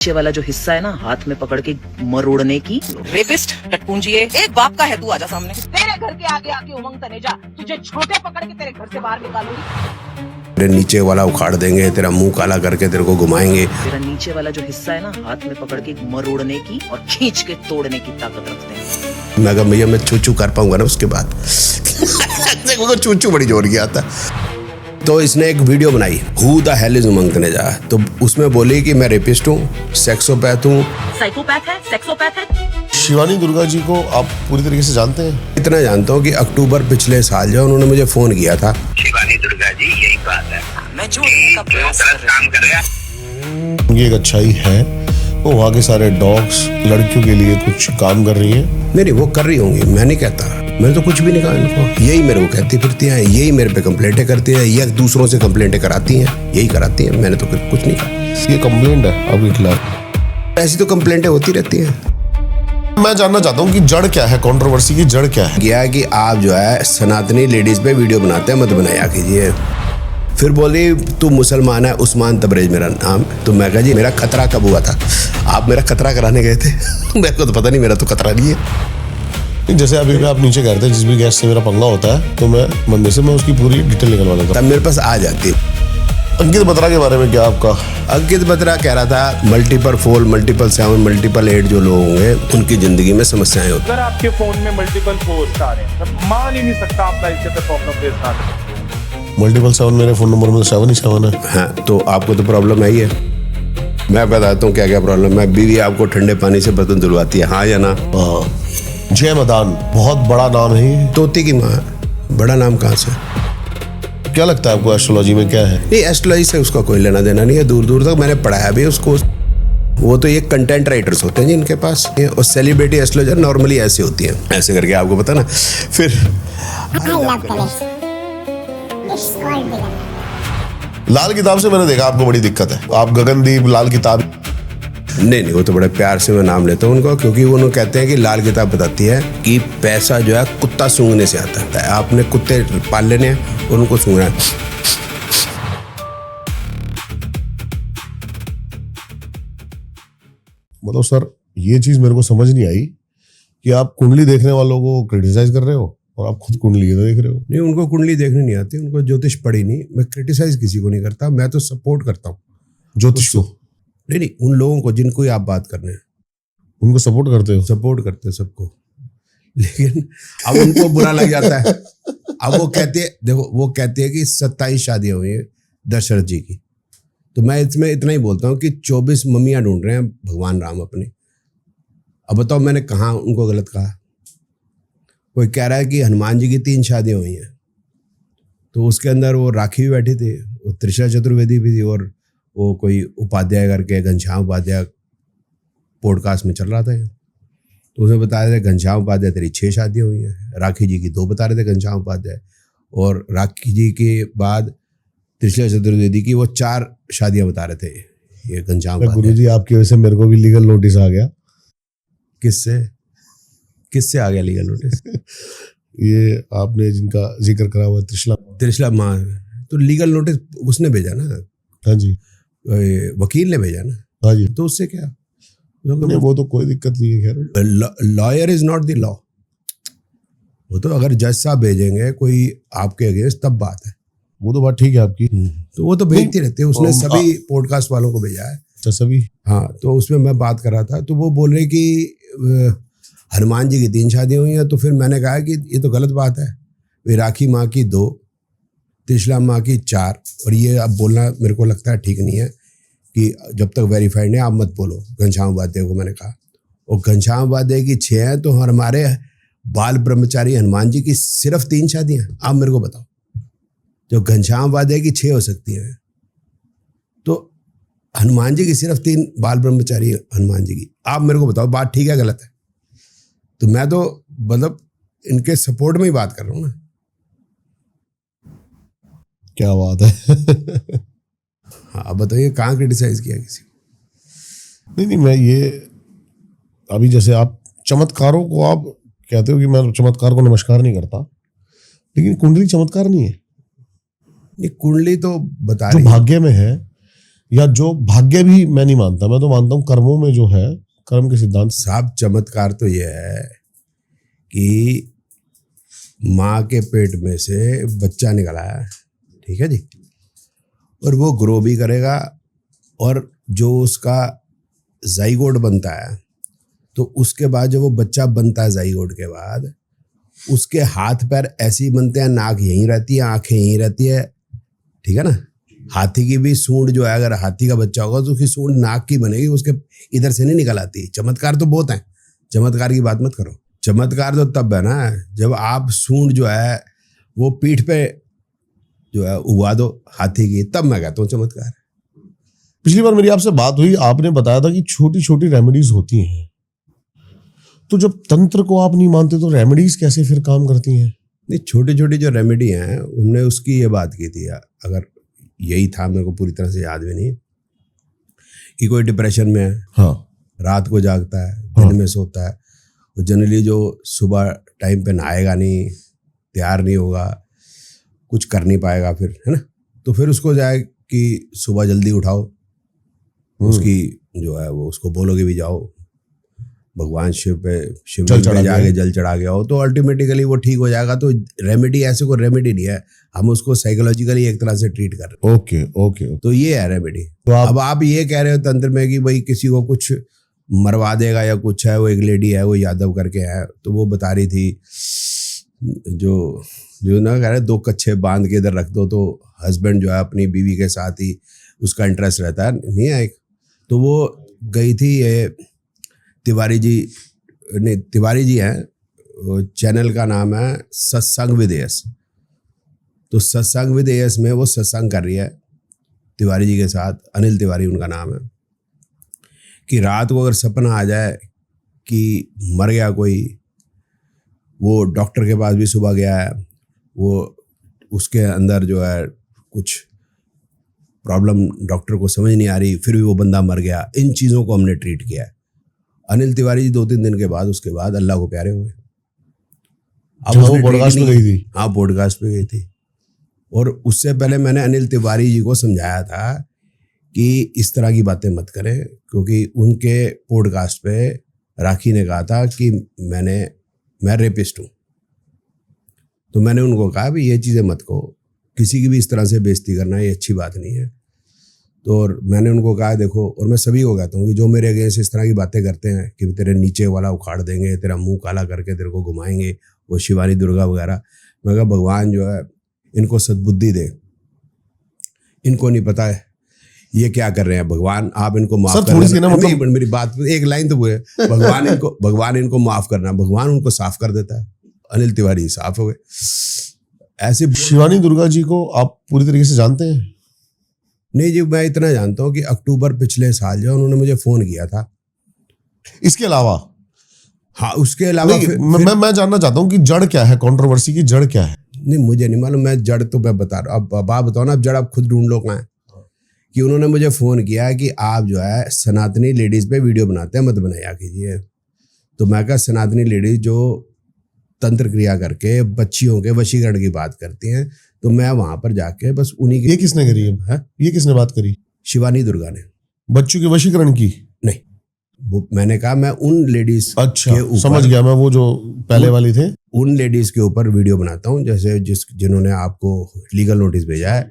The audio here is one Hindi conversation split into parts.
नीचे वाला जो हिस्सा है ना, हाथ में पकड़ के मरोड़ने की। रेपिस्ट टटपूंजिए, एक बाप का है तू, आजा सामने। तेरे घर के आगे आके उमंग तनेजा, तुझे छोटे पकड़ के तेरे घर से बाहर निकालूंगी। तेरे नीचे वाला उखाड़ देंगे, तेरा मुंह काला करके तेरे को घुमाएंगे। तेरा नीचे वाला जो हिस्सा है ना, हाथ में पकड़ के मरोड़ने की और खींच के तोड़ने की ताकत रखते हैं। मैं कहा भैया मैं चूचू कर पाऊंगा ना उसके बाद। चूचू बड़ी जोर गया था। तो इसने एक वीडियो बनाई, हु द हेल इज उमंग तनेजा। तो उसमें बोली कि मैं रेपिस्ट हूँ, सेक्सोपैथ हूँ। साइकोपैथ है, सेक्सोपैथ है। शिवानी दुर्गा जी को आप पूरी तरीके से जानते हैं? इतना जानता हूँ कि अक्टूबर पिछले साल जो उन्होंने मुझे फोन किया था। शिवानी दुर्गा जी यही बात है, मैं जोड़ने का प्रयास कर रहा काम कर रहे हैं। ये एक अच्छाई है, वो वहाँ के सारे डॉग्स लड़कियों के लिए कुछ काम कर रही है। नहीं वो कर रही होंगी, मैं नहीं कहता, मैंने तो कुछ भी नहीं कहा इनको। यही मेरे को कहती फिरती हैं, यही मेरे पे कंप्लेंटें करती हैं, या दूसरों से कंप्लेंटें कराती हैं, यही कराती हैं। मैंने तो कुछ नहीं कहा। ये कंप्लेंट है आपके खिलाफ? ऐसी तो कंप्लेंटें होती रहती हैं। मैं जानना चाहता हूँ कि जड़ क्या है, कंट्रोवर्सी की जड़ क्या है? गया कि आप जो है सनातनी लेडीज पे वीडियो बनाते हैं, मत बनाया कीजिए। फिर बोली तू मुसलमान है, उस्मान तबरेज मेरा नाम। तो मैं कहा जी मेरा खतरा कब हुआ था? आप मेरा खतरा कराने गए थे? मेरे को तो पता नहीं, मेरा तो खतरा नहीं है। जैसे अभी आप नीचे कहते हैं जिस भी गैस से मेरा पंगा होता है तो मैं मंदिर से मैं उसकी पूरी डिटेल निकलवा देता हूँ। तब मेरे पास आ जाती। अंकित बत्रा के बारे में क्या आपका? अंकित बत्रा कह रहा था मल्टीपल 4, मल्टीपल 7, मल्टीपल 8 जो लोग होंगे उनकी जिंदगी में समस्याएं होती। अगर आपके फोन में मल्टीपल 4 आ रहे हैं, मैं मान ही नहीं सकता आप लाइफ के प्रॉब्लम फेस ना करें। मल्टीपल 7 मेरे फोन नंबर में 7 ही 7 है। हाँ तो आपको तो प्रॉब्लम है ही है। मैं बताता हूँ क्या क्या प्रॉब्लम है। बीवी आपको ठंडे पानी से बर्तन धुलवाती है, हाँ या ना? जय मदान बहुत बड़ा नाम है। तोती की माँ, बड़ा नाम कहाँ से? क्या लगता है आपको एस्ट्रोलॉजी में क्या है? नहीं एस्ट्रोलॉजी से उसका कोई लेना देना नहीं है, दूर दूर तक। मैंने पढ़ाया भी उसको। वो तो ये कंटेंट राइटर्स होते हैं जिनके पास, और सेलिब्रिटी एस्ट्रोलॉजर नॉर्मली ऐसी होती है, ऐसे करके आपको पता ना। फिर लाल किताब से मैंने देखा आपको बड़ी दिक्कत है। आप गगनदीप लाल किताब? नहीं वो तो बड़े प्यार से मैं नाम लेता हूँ उनको, क्योंकि वो उन्होंने कहते हैं कि लाल किताब बताती है कि पैसा जो है कुत्ता सूंघने से आता है। आपने कुत्ते पाल लेने हैं और उनको सूंघना है। मतलब सर ये चीज मेरे को समझ नहीं आई कि आप कुंडली देखने वालों को क्रिटिसाइज कर रहे हो और आप खुद कुंडली देख रहे हो। नहीं उनको कुंडली देखने नहीं आती, उनको ज्योतिष पढ़ी नहीं। मैं क्रिटिसाइज किसी को नहीं करता, मैं तो सपोर्ट करता हूँ ज्योतिष को। नहीं उन लोगों को जिनको आप बात कर रहे हैं उनको सपोर्ट करते हो? सपोर्ट करते हैं सबको, लेकिन अब उनको बुरा लग जाता है। अब वो कहते हैं, देखो वो कहते हैं कि 27 शादियां हुई है दशरथ जी की। तो मैं इसमें इतना ही बोलता हूँ कि 24 मम्मियाँ ढूंढ रहे हैं भगवान राम अपने। अब बताओ मैंने कहाँ उनको गलत कहा? कोई कह रहा है कि हनुमान जी की 3 शादियां हुई हैं, तो उसके अंदर वो राखी भी बैठी थी, वो त्रिशा चतुर्वेदी भी थी, और वो कोई उपाध्याय करके घनश्याम उपाध्याय पॉडकास्ट में चल रहा था। तो उसने बता रहे थे घनश्याम उपाध्याय तेरी 6 शादियां हुई हैं, राखी जी की 2 बता रहे थे घनश्याम उपाध्याय, और राखी जी के बाद त्रिशा चतुर्वेदी की वो 4 शादियां बता रहे थे ये घनश्याम उपाध्याय। गुरुजी आपकी वजह से मेरे को भी लीगल नोटिस आ गया। किससे आ गया लीगल नोटिस? ये आपने जिनका जिक्र करा हुआ त्रिशला माँ, तो लीगल नोटिस उसने भेजा ना। हाँ जी, वकील ने भेजा ना। हाँ जी, तो उससे क्या? नहीं वो तो कोई दिक्कत नहीं है। खैर lawyer is not the law. वो तो अगर जज साहब भेजेंगे कोई आपके अगेंस्ट तब बात है। वो तो बात ठीक है आपकी। तो वो तो भेजती रहते हैं, उसने सभी पॉडकास्ट वालों को भेजा है। अच्छा सभी? हाँ तो उसमें मैं बात कर रहा था, तो वो बोल रहे कि हनुमान जी की 3 शादियां हुई हैं। तो फिर मैंने कहा कि ये तो गलत बात है, वे राखी माँ की 2, त्रिशला माँ की 4, और ये अब बोलना मेरे को लगता है ठीक नहीं है कि जब तक वेरीफाइड नहीं आप मत बोलो। घनश्याम उपाध्याय को मैंने कहा, और घनश्याम उपाध्याय की 6 हैं, तो हमारे बाल ब्रह्मचारी हनुमान जी की सिर्फ 3 शादियां। आप मेरे को बताओ, जो घनश्याम उपाध्याय की 6 हो सकती हैं, तो हनुमान जी की सिर्फ 3 बाल ब्रह्मचारी हनुमान जी की। आप मेरे को बताओ बात ठीक है गलत है? तो मैं तो मतलब इनके सपोर्ट में ही बात कर रहा हूँ ना। क्या बात है। हाँ अब बताइए कहाँ क्रिटिसाइज किया किसी? नहीं मैं ये अभी जैसे आप चमत्कारों को आप कहते हो कि मैं चमत्कार को नमस्कार नहीं करता, लेकिन कुंडली चमत्कार नहीं है। ये कुंडली तो बता जो रही भाग्य में है या जो भाग्य भी मैं नहीं मानता, मैं तो मानता हूँ कर्मों में जो है, कर्म के सिद्धांत। साहब चमत्कार तो यह है कि माँ के पेट में से बच्चा निकला है, ठीक है जी, और वो ग्रो भी करेगा, और जो उसका जाइगोट बनता है, तो उसके बाद जो वो बच्चा बनता है जाइगोट के बाद, उसके हाथ पैर ऐसे ही बनते हैं, नाक यहीं रहती है, आंखें यहीं रहती है, ठीक है ना। हाथी की भी सूंड जो है, अगर हाथी का बच्चा होगा तो उसकी सूंड नाक की बनेगी, उसके इधर से नहीं निकल आती। चमत्कार तो बहुत है, चमत्कार की बात मत करो। चमत्कार तो तब है ना जब आप सूंड जो है वो पीठ पे जो है उगा दो हाथी की, तब मैं कहता हूँ चमत्कार। पिछली बार मेरी आपसे बात हुई, आपने बताया था कि छोटी छोटी रेमेडीज होती हैं, तो जब तंत्र को आप नहीं मानते तो रेमेडीज कैसे फिर काम करती हैं? नहीं, छोटी छोटी जो रेमेडी हैं उनने उसकी ये बात की थी, अगर यही था, मेरे को पूरी तरह से याद भी नहीं, कि कोई डिप्रेशन में है, हाँ, रात को जागता है, हाँ, दिन में सोता है, वो जनरली जो सुबह टाइम पे नहाएगा नहीं, तैयार नहीं होगा, कुछ कर नहीं पाएगा फिर, है ना, तो फिर उसको जाए कि सुबह जल्दी उठाओ, उसकी जो है वो उसको बोलोगे भी जाओ भगवान शिव पे जाके जल चढ़ा के आओ, तो अल्टीमेटिकली वो ठीक हो जाएगा। तो रेमेडी ऐसे कोई रेमेडी नहीं है, हम उसको साइकोलॉजिकली एक तरह से ट्रीट कर रहे हैं। ओके ओके, तो ये है रेमेडी। तो अब आप ये कह रहे हो तंत्र में कि भाई किसी को कुछ मरवा देगा या कुछ है, वो एक लेडी है, वो यादव करके है, तो वो बता रही थी जो ना कह रहे 2 कच्छे बांध के इधर रख दो तो हस्बैंड जो है अपनी बीवी के साथ ही उसका इंटरेस्ट रहता है, नहीं है एक। तो वो गई थी, ये तिवारी जी हैं, चैनल का नाम है सत्संग विद यस। तो सत्संग विद यस में वो सत्संग कर रही है तिवारी जी के साथ, अनिल तिवारी उनका नाम है, कि रात को अगर सपना आ जाए कि मर गया कोई, वो डॉक्टर के पास भी सुबह गया है, वो उसके अंदर जो है कुछ प्रॉब्लम डॉक्टर को समझ नहीं आ रही, फिर भी वो बंदा मर गया, इन चीज़ों को हमने ट्रीट किया है। अनिल तिवारी जी 2-3 दिन के बाद उसके बाद अल्लाह को प्यारे हुए। अब वो पॉडकास्ट पे गई थी, हाँ पॉडकास्ट पे गई थी, और उससे पहले मैंने अनिल तिवारी जी को समझाया था कि इस तरह की बातें मत करें, क्योंकि उनके पॉडकास्ट पे राखी ने कहा था कि मैं रेपिस्ट हूँ, तो मैंने उनको कहा भी ये चीज़ें मत कहो, किसी की भी इस तरह से बेइज्जती करना ये अच्छी बात नहीं है। तो और मैंने उनको कहा देखो, और मैं सभी को कहता हूँ कि जो मेरे अगेंस्ट इस तरह की बातें करते हैं कि तेरे नीचे वाला उखाड़ देंगे, तेरा मुंह काला करके तेरे को घुमाएंगे, वो शिवानी दुर्गा वगैरह, मैं कहा भगवान जो है इनको सद्बुद्धि दे, इनको नहीं पता है ये क्या कर रहे हैं, भगवान आप इनको माफ करना। मतलब मेरी बात एक लाइन तो वो है, भगवान इनको माफ करना, भगवान उनको साफ कर देता है। अनिल तिवारी साफ हो गए। ऐसे शिवानी दुर्गा जी को आप पूरी तरीके से जानते हैं? नहीं जी, मैं इतना जानता हूँ कि अक्टूबर पिछले साल जो उन्होंने मुझे फोन किया था। इसके अलावा? हाँ, उसके अलावा मैं जानना चाहता हूँ कि जड़ क्या है, कंट्रोवर्सी की जड़ क्या है? नहीं, मुझे नहीं मालूम, मैं जड़ तो मैं बता रहा हूँ। अब आप बताओ ना, अब जड़ आप खुद ढूंढ लो कहाँ है। कि उन्होंने मुझे फ़ोन किया कि आप जो है सनातनी लेडीज़ पे वीडियो बनाते हैं, मत बनाया कीजिए। तो मैं कहा सनातनी लेडीज़ जो तंत्र क्रिया करके बच्चियों के वशीकरण की बात करती हैं, तो मैं वहाँ पर जाके बस उन्हीं की। ये किसने करी है? ये किसने बात करी? शिवानी दुर्गा ने। बच्चों के वशीकरण की? नहीं, वो मैंने कहा मैं उन लेडीज अच्छा के समझ गया मैं, वो जो पहले वाली थे, उन लेडीज के ऊपर वीडियो बनाता हूँ, जैसे जिन्होंने आपको लीगल नोटिस भेजा है,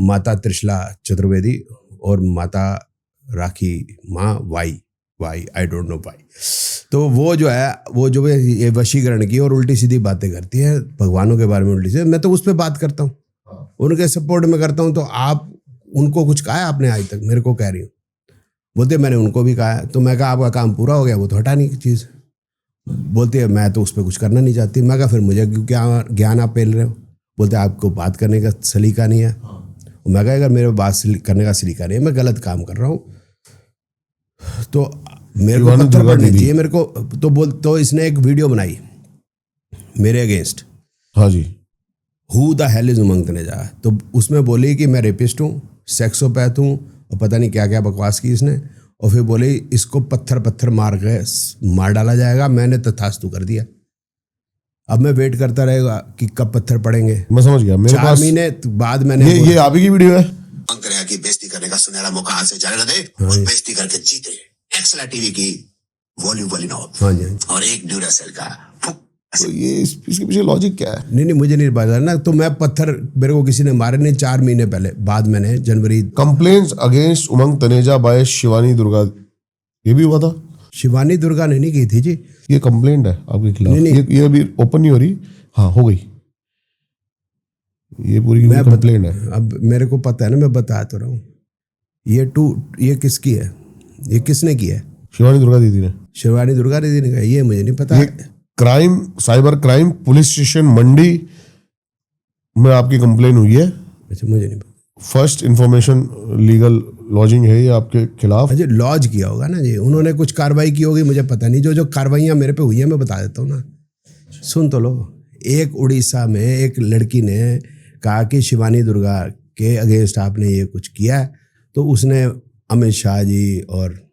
माता त्रिशला चतुर्वेदी और माता राखी माँ why I don't know why. तो वो जो है वो जो ये वशीकरण की और उल्टी सीधी बातें करती है भगवानों के बारे में, उल्टी सीधी। मैं तो उस पर बात करता हूँ, उनके सपोर्ट में करता हूँ। तो आप उनको कुछ कहा है आपने आज तक? मेरे को कह रही हूँ। बोलते मैंने उनको भी कहा है। तो मैं कहा आपका काम पूरा हो गया, वो तो हटा नहीं चीज़। बोलते है मैं तो उस पर कुछ करना नहीं चाहती। मैं कहा फिर मुझे क्यों क्या ज्ञान आप पेल रहे हो? बोलते आपको बात करने का सलीका नहीं है। मैं कहा अगर मेरे बात करने का सलीका नहीं है, मैं गलत काम कर रहा हूँ, तो मेरे को पत्थर पड़ने चाहिए मेरे को। तो इसने एक वीडियो बनाई मेरे अगेंस्ट। हाँ जी। हु द हेल इज उमंग तनेजा। तो उसमें बोली कि मैं रेपिस्ट हूँ, सेक्सोपैथ हूँ, और पता नहीं क्या क्या बकवास की इसने। और फिर बोली इसको पत्थर मार डाला जाएगा। मैंने तथास्तु कर दिया। अब मैं वेट करता रहेगा कि कब पत्थर पड़ेंगे। मैं समझ गया। मेरे 4 महीने बाद मैंने ये आप ही की वीडियो है? की बेइज्जती करने का का सुनहरा मौका हाथ से जाने लगे और बेइज्जती करके जीते। एक्सला टीवी की वॉल्यूम वाली नॉब हाँ जी, हाँ जी। और एक ड्यूरासेल का तो ये इसके पीछे लॉजिक क्या है? नहीं मुझे नहीं पता ना। तो मैं पत्थर मेरे को किसी ने मारे नहीं 4 महीने पहले, बाद मैंने जनवरी। कंप्लेंट्स अगेंस्ट उमंग तनेजा बाय शिवानी दुर्गा, ये भी हुआ था? शिवानी दुर्गा ने नहीं की थी जी, ये कंप्लेंट है आपके खिलाफ? नहीं। ये अभी ओपन नहीं हो रही? हाँ हो गई, ये पूरी कंप्लेंट है। अब मेरे को पता है ना, मैं बता तो रहा हूँ। ये किसकी है, ये किसने की है? शिवानी दुर्गा दीदी ने। शिवानी दुर्गा दीदी ने कहा, ये मुझे नहीं पता। Crime cyber crime police station Mandi में आपकी कंप्लेन हुई है? अच्छा मुझे नहीं पता। फर्स्ट इंफॉर्मेशन लीगल लॉजिंग है ये आपके खिलाफ? अजय लॉज किया होगा ना जी, उन्होंने कुछ कार्रवाई की होगी, मुझे पता नहीं। जो कार्रवाइयाँ मेरे पे हुई है मैं बता देता हूँ ना, सुन तो लो। एक उड़ीसा में एक लड़की ने कहा कि शिवानी दुर्गा के अगेंस्ट आपने ये कुछ किया है, तो उसने अमित शाह जी और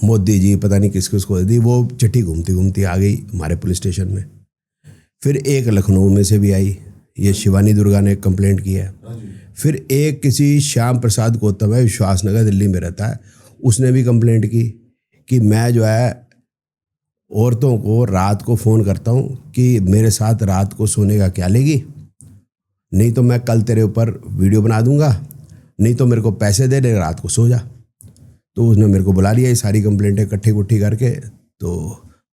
मोदी जी पता नहीं किस किसको दी, वो चिट्ठी घूमती घूमती आ गई हमारे पुलिस स्टेशन में। फिर एक लखनऊ में से भी आई, ये शिवानी दुर्गा ने कंप्लेंट की है। फिर एक किसी श्याम प्रसाद गौतम है, विश्वासनगर दिल्ली में रहता है, उसने भी कंप्लेंट की कि मैं जो है औरतों को रात को फ़ोन करता हूँ कि मेरे साथ रात को सोने का क्या लेगी, नहीं तो मैं कल तेरे ऊपर वीडियो बना दूंगा, नहीं तो मेरे को पैसे दे, रात को सो जा। तो उसने मेरे को बुला लिया, ये सारी कंप्लेंटें इकट्ठी कुट्ठी करके, तो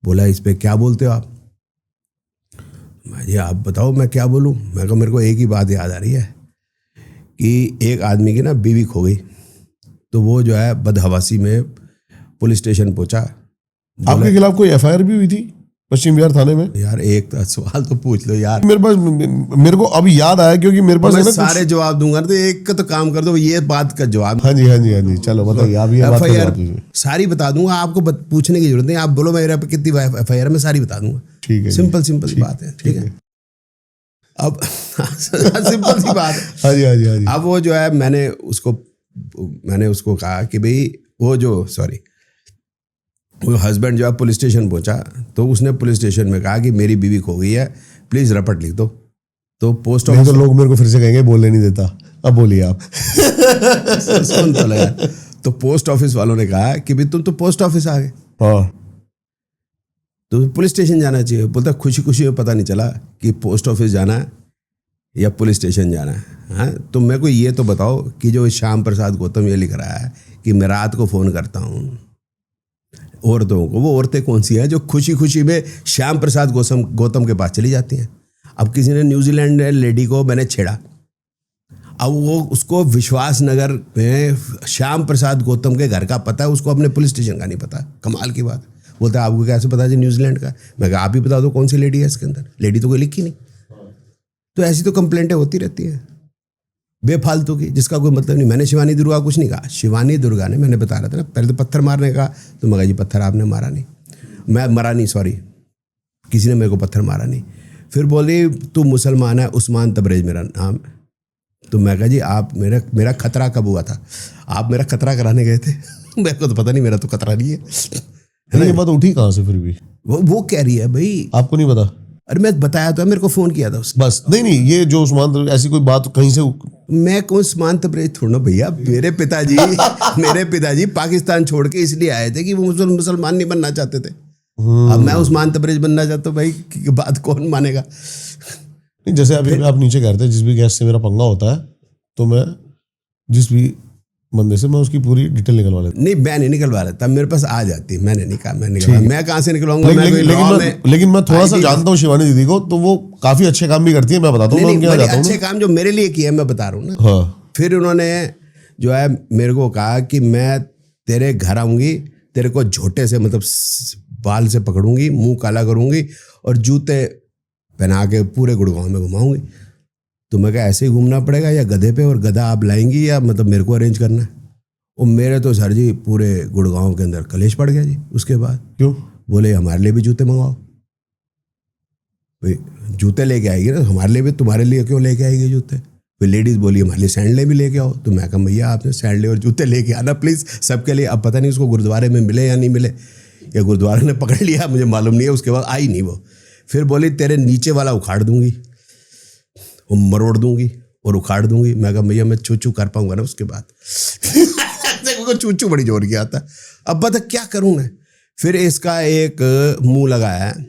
बोला इस पे क्या बोलते हो आप? जी आप बताओ मैं क्या बोलूँ। मैं कहा मेरे को एक ही बात याद आ रही है कि एक आदमी की ना बीवी खो गई, तो वो जो है बदहवासी में पुलिस स्टेशन पहुंचा। आपके खिलाफ कोई एफआईआर भी हुई थी पश्चिम बिहार थाने में? यार एक सवाल तो पूछ लो यार। मेरे को अभी याद आया क्योंकि मेरे पास मैं सारे जवाब दूंगा तो एक का तो काम कर दो, ये बात का जवाब। हाँ जी चलो बताइए आप। ये एफआईआर सारी बता दूंगा आपको, पूछने की जरूरत नहीं। आप बोलो मेरे पे कितनी एफआईआर, मैं सारी बता दूंगा। ठीक है, सिंपल बात है। ठीक है अब सिंपल सी बात है। हाँ जी। अब वो जो है मैंने उसको कहा कि भाई वो हस्बैंड जो है पुलिस स्टेशन पहुंचा, तो उसने पुलिस स्टेशन में कहा कि मेरी बीवी खो गई है, प्लीज रपट लिख दो। तो पोस्ट ऑफिस, तो लोग मेरे को फिर से कहेंगे बोलने नहीं देता। अब बोलिए आप। सुन तो लो यार। तो पोस्ट ऑफिस वालों ने कहा कि भाई तुम तो पोस्ट ऑफिस आ गए, हाँ तो पुलिस स्टेशन जाना चाहिए। बोलता खुशी खुशी में पता नहीं चला कि पोस्ट ऑफिस जाना है या पुलिस स्टेशन जाना है। हाँ तो मेरे को ये तो बताओ कि जो श्याम प्रसाद गौतम ये लिख रहा है कि मैं रात को फ़ोन करता हूँ औरतों को, वो औरतें कौन सी हैं जो खुशी खुशी में श्याम प्रसाद गौतम के पास चली जाती हैं? अब किसी ने न्यूजीलैंड लेडी को मैंने छेड़ा, अब वो उसको विश्वासनगर में श्याम प्रसाद गौतम के घर का पता है, उसको अपने पुलिस स्टेशन का नहीं पता। कमाल की बात। बोलता है आपको कैसे पता जी न्यूजीलैंड का? मैं कहा आप ही बता दो कौन सी लेडी है इसके अंदर, लेडी तो कोई लिखी नहीं। तो ऐसी तो कंप्लेंटें होती रहती हैं बेफालतू की, जिसका कोई मतलब नहीं। मैंने शिवानी दुर्गा कुछ नहीं कहा। शिवानी दुर्गा ने, मैंने बता रहा था ना, पहले तो पत्थर मारने का, तो मैं कहा जी पत्थर आपने मारा नहीं, मैं मरा नहीं, सॉरी किसी ने मेरे को पत्थर मारा नहीं। फिर बोली तू मुसलमान है, उस्मान तबरेज मेरा नाम। तो मैं कहा जी आप मेरा खतरा कब हुआ था? आप मेरा खतरा कराने गए थे? मेरे को तो पता नहीं, मेरा तो खतरा नहीं है। ये बात उठी कहाँ से फिर भी? वो कह रही है भाई आपको नहीं पता? अरे मैं बताया तो, मेरे को फोन किया था उसने। बस नहीं ये जो उस्मान, ऐसी कोई बात कहीं से? मैं कौन उस्मान तबरेज थोड़ा भैया, मेरे पिताजी पाकिस्तान छोड़ के इसलिए आए थे कि वो मुसलमान नहीं बनना चाहते थे। अब मैं उस्मान तबरेज बनना चाहता हूँ भाई, की बात कौन मानेगा? नहीं जैसे अभी आप नीचे कहते हैं जिस भी गैस से मेरा पंगा होता है तो मैं जिस भी बंदे से मैं उसकी पूरी डिटेल निकलवा लेता। नहीं मैं नहीं निकलवा लेता, मेरे पास आ जाती। मैंने नहीं कहा मैं निकलवा, मैं कहाँ से निकलवाऊंगा? लेकिन मैं थोड़ा सा जानता हूँ शिवानी दीदी को, तो वो काफी अच्छे काम भी करती है, मैं बताता हूँ। अच्छे काम जो मेरे लिए किया मैं बता रहा हूँ ना। हाँ। फिर उन्होंने जो है मेरे को कहा कि मैं तेरे घर आऊंगी, तेरे को झोटे से मतलब बाल से पकड़ूंगी, मुंह काला करूंगी और जूते पहना के पूरे गुड़गांव में घुमाऊंगी। तो मैं कहा ऐसे ही घूमना पड़ेगा या गधे पे, और गधा आप लाएंगी या मतलब मेरे को अरेंज करना है? और मेरे तो सर जी पूरे गुड़गांव के अंदर कलेश पड़ गया जी। उसके बाद क्यों? बोले हमारे लिए भी जूते मंगवाओ। भाई जूते लेके आएगी ना, हमारे लिए भी, तुम्हारे लिए क्यों लेके आएगी जूते? फिर लेडीज़ बोली हमारे लिए सैंडलें भी लेके आओ। तो मैं कहा भैया आपने सैंडलें और जूते लेके आना प्लीज़ सबके लिए। अब पता नहीं उसको गुरुद्वारे में मिले या नहीं मिले, या गुरुद्वारे ने पकड़ लिया, मुझे मालूम नहीं है। उसके बाद आई नहीं वो। फिर बोली तेरे नीचे वाला उखाड़ दूंगी और मरोड़ दूंगी और उखाड़ दूंगी। मैं कहा भैया मैं चू कर पाऊंगा ना उसके बाद। देखो चू बड़ी जोर की आता। अब बता क्या करूं मैं। फिर इसका एक मुंह लगाया है,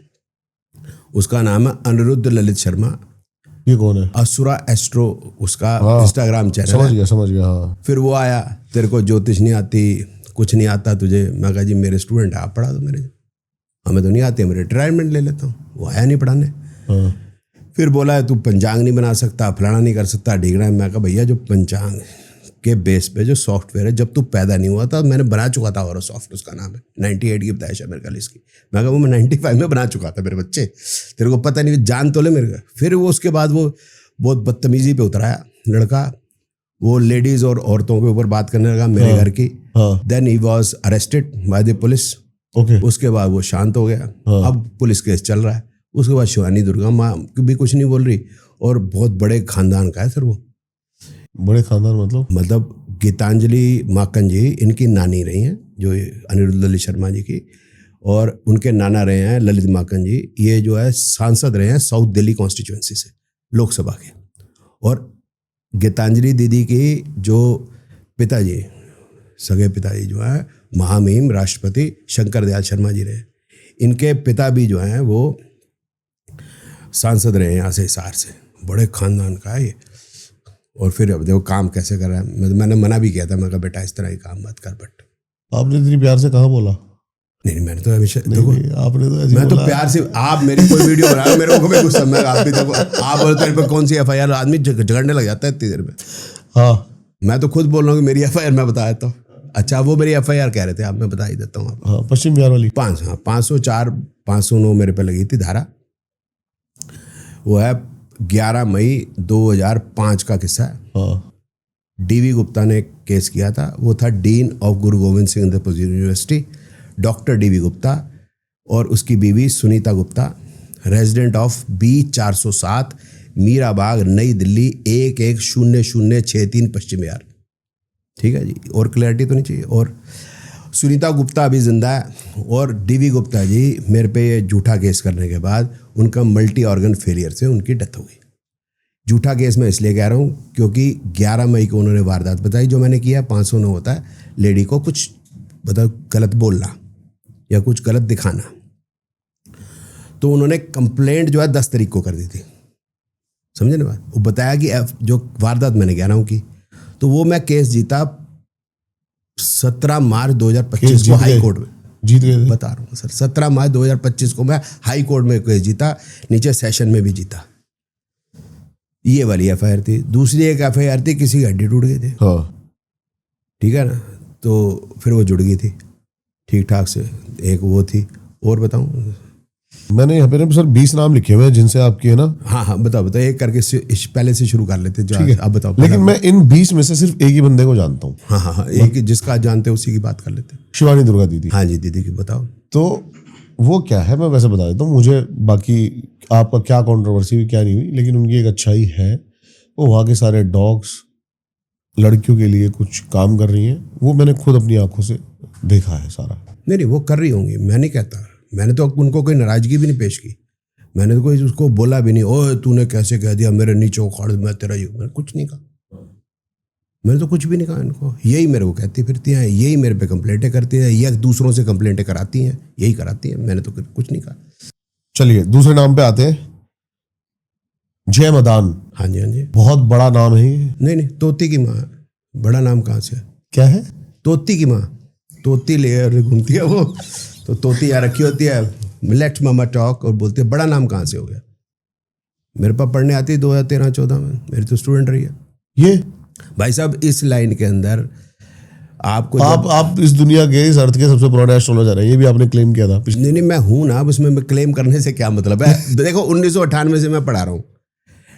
उसका नाम है अनिरुद्ध ललित शर्मा। ये कौन है? असुरा एस्ट्रो उसका हाँ, इंस्टाग्राम चैनल। समझ गया हाँ। फिर वो आया, तेरे को ज्योतिष नहीं आती, कुछ नहीं आता तुझे। मैं कहा जी मेरे स्टूडेंट है, आप पढ़ा दो मेरे। हमें तो नहीं आती, मैं रिटायरमेंट ले लेता हूँ। वो आया नहीं पढ़ाने। हाँ। फिर बोला है तू पंचांग नहीं बना सकता, फलाना नहीं कर सकता, ढीगना। मैं कहा भैया जो पंचांग के बेस पे जो सॉफ्टवेयर है, जब तू पैदा नहीं हुआ था मैंने बना चुका था। और सॉफ्ट उसका नाम है 98 की बताया शायद मेरे ख्याल इसकी। मैं कहा वो मैं 95 में बना चुका था मेरे बच्चे, तेरे को पता नहीं, जान तो ले मेरे को। फिर वो उसके बाद वो बहुत बदतमीजी पे उतराया लड़का, वो लेडीज और औरतों के ऊपर बात करने लगा मेरे घर की। Then he was arrested by the police. उसके बाद वो शांत हो गया। अब पुलिस केस चल रहा है। उसके बाद शिवानी दुर्गा माँ भी कुछ नहीं बोल रही, और बहुत बड़े खानदान का है सर वो। बड़े खानदान मतलब गीतांजलि माकन जी इनकी नानी रही हैं, जो अनिरुद्ध ललित शर्मा जी की, और उनके नाना रहे हैं ललित माकन जी। ये जो है सांसद रहे हैं साउथ दिल्ली कॉन्स्टिट्यूएंसी से, लोकसभा के। और गीतांजलि दीदी की जो पिताजी, सगे पिताजी जो है महामहिम राष्ट्रपति शंकर दयाल शर्मा जी रहे। इनके पिता भी जो हैं वो सांसद रहे हैं यहाँ से, हिसार से। बड़े खानदान का है ये। और फिर अब देखो काम कैसे कर रहा है। मैंने मना भी किया था, मैं कहा बेटा इस तरह ही काम मत कर। बट आपने इतनी प्यार से कहाँ बोला? नहीं मैंने तो हमेशा देखो, आपने तो मैं तो प्यार से, आप मेरी कोई वीडियो बना रहे मेरे को भी गुस्सा, मैं आप भी देखो, आप बोलते तेरे पे कौन सी FIR, आदमी झगड़ने लग जाता है इतनी देर में। हाँ, मैं तो खुद बोल रहा हूँ कि मेरी FIR मैं बता देता हूँ। अच्छा वो मेरी FIR कह रहे थे, आप मैं बता ही देता हूँ आप। हाँ, पश्चिम बिहार वाली 504 509 मेरे पे लगी थी धारा। वो है 11 मई 2005 का किस्सा है। हाँ। DV गुप्ता ने केस किया था। वो था dean of Guru Gobind Singh Indrapur university, doctor DV Gupta, और उसकी बीवी Sunita Gupta, resident of B407 Meera Bagh Nai Delhi 110063 पश्चिम बिहार। ठीक है जी, और क्लैरिटी तो नहीं चाहिए। और सुनीता गुप्ता अभी जिंदा है, और DV गुप्ता जी मेरे पे ये झूठा केस करने के बाद उनका मल्टी ऑर्गन फेलियर से उनकी डेथ हो गई। झूठा केस मैं इसलिए कह रहा हूँ क्योंकि 11 मई को उन्होंने वारदात बताई जो मैंने किया। 509 होता है लेडी को कुछ गलत बोलना या कुछ गलत दिखाना। तो उन्होंने कंप्लेंट जो है 10 तारीख को कर दी थी, समझे ना बात। वो बताया कि जो वारदात मैंने 11 की, तो वो मैं केस जीता 17 मार्च 2025 को हाई कोर्ट में जीत गए। बता रहा हूँ सर, 17 मार्च 2025 को मैं हाई कोर्ट में केस जीता, नीचे सेशन में भी जीता। ये वाली FIR थी। दूसरी एक FIR थी, किसी की हड्डी टूट गई थी। हाँ। ठीक है ना, तो फिर वो जुड़ गई थी ठीक ठाक से। एक वो थी, और बताऊं मैंने यहाँ पे ना सर 20 नाम लिखे हुए हैं जिनसे आपकी है ना। हाँ बताओ एक करके पहले से शुरू कर लेते जो आप बताओ। लेकिन मैं इन 20 में से सिर्फ एक ही बंदे को जानता हूँ। हाँ एक जिसका आप जानते हैं उसी की बात कर लेते। शिवानी दुर्गा दीदी। हाँ जी दीदी की बताओ। तो वो क्या है, मैं वैसे बता देता हूँ। मुझे बाकी आपका क्या कंट्रोवर्सी हुई क्या नहीं हुई, लेकिन उनकी एक अच्छाई है, वो वहाँ के सारे डॉग्स लड़कियों के लिए कुछ काम कर रही हैं। वो मैंने खुद अपनी आंखों से देखा है सारा। नहीं वो कर रही होंगी, मैं नहीं कहता। मैंने तो उनको कोई नाराजगी भी नहीं पेश की, मैंने तो कोई उसको बोला भी नहीं, ओए तूने कैसे कह दिया मेरे नीचे उखाड़, मैं तेरा ही। मैंने कुछ नहीं कहा, मैंने तो कुछ भी नहीं कहा इनको। यही मेरे को कहती फिरती हैं, यही मेरे पे कंप्लेंटें करती हैं, या दूसरों से कंप्लेंटें कराती हैं, यही कराती हैं। मैंने तो कुछ नहीं कहा। चलिए दूसरे नाम पे आते हैं, जय मदान। हाँ जी बहुत बड़ा नाम है ये। नहीं तोती की माँ। बड़ा नाम कहाँ से? क्या है? तोती की माँ। तोती ले घूमती है वो, तो तोती यहाँ रखी होती है, लेट्स मामा टॉक, और बोलते हैं बड़ा नाम कहाँ से हो गया। मेरे पास पढ़ने आती है 2013-14 में, मेरी तो स्टूडेंट रही है ये। भाई साहब इस लाइन के अंदर आपको आप इस दुनिया के, इस अर्थ के सबसे पुराने एस्ट्रोलॉजर हैं, ये भी आपने क्लेम किया था। नहीं मैं हूं ना, अब उसमें मैं क्लेम करने से क्या मतलब है। देखो 1998 से मैं पढ़ा रहा हूँ,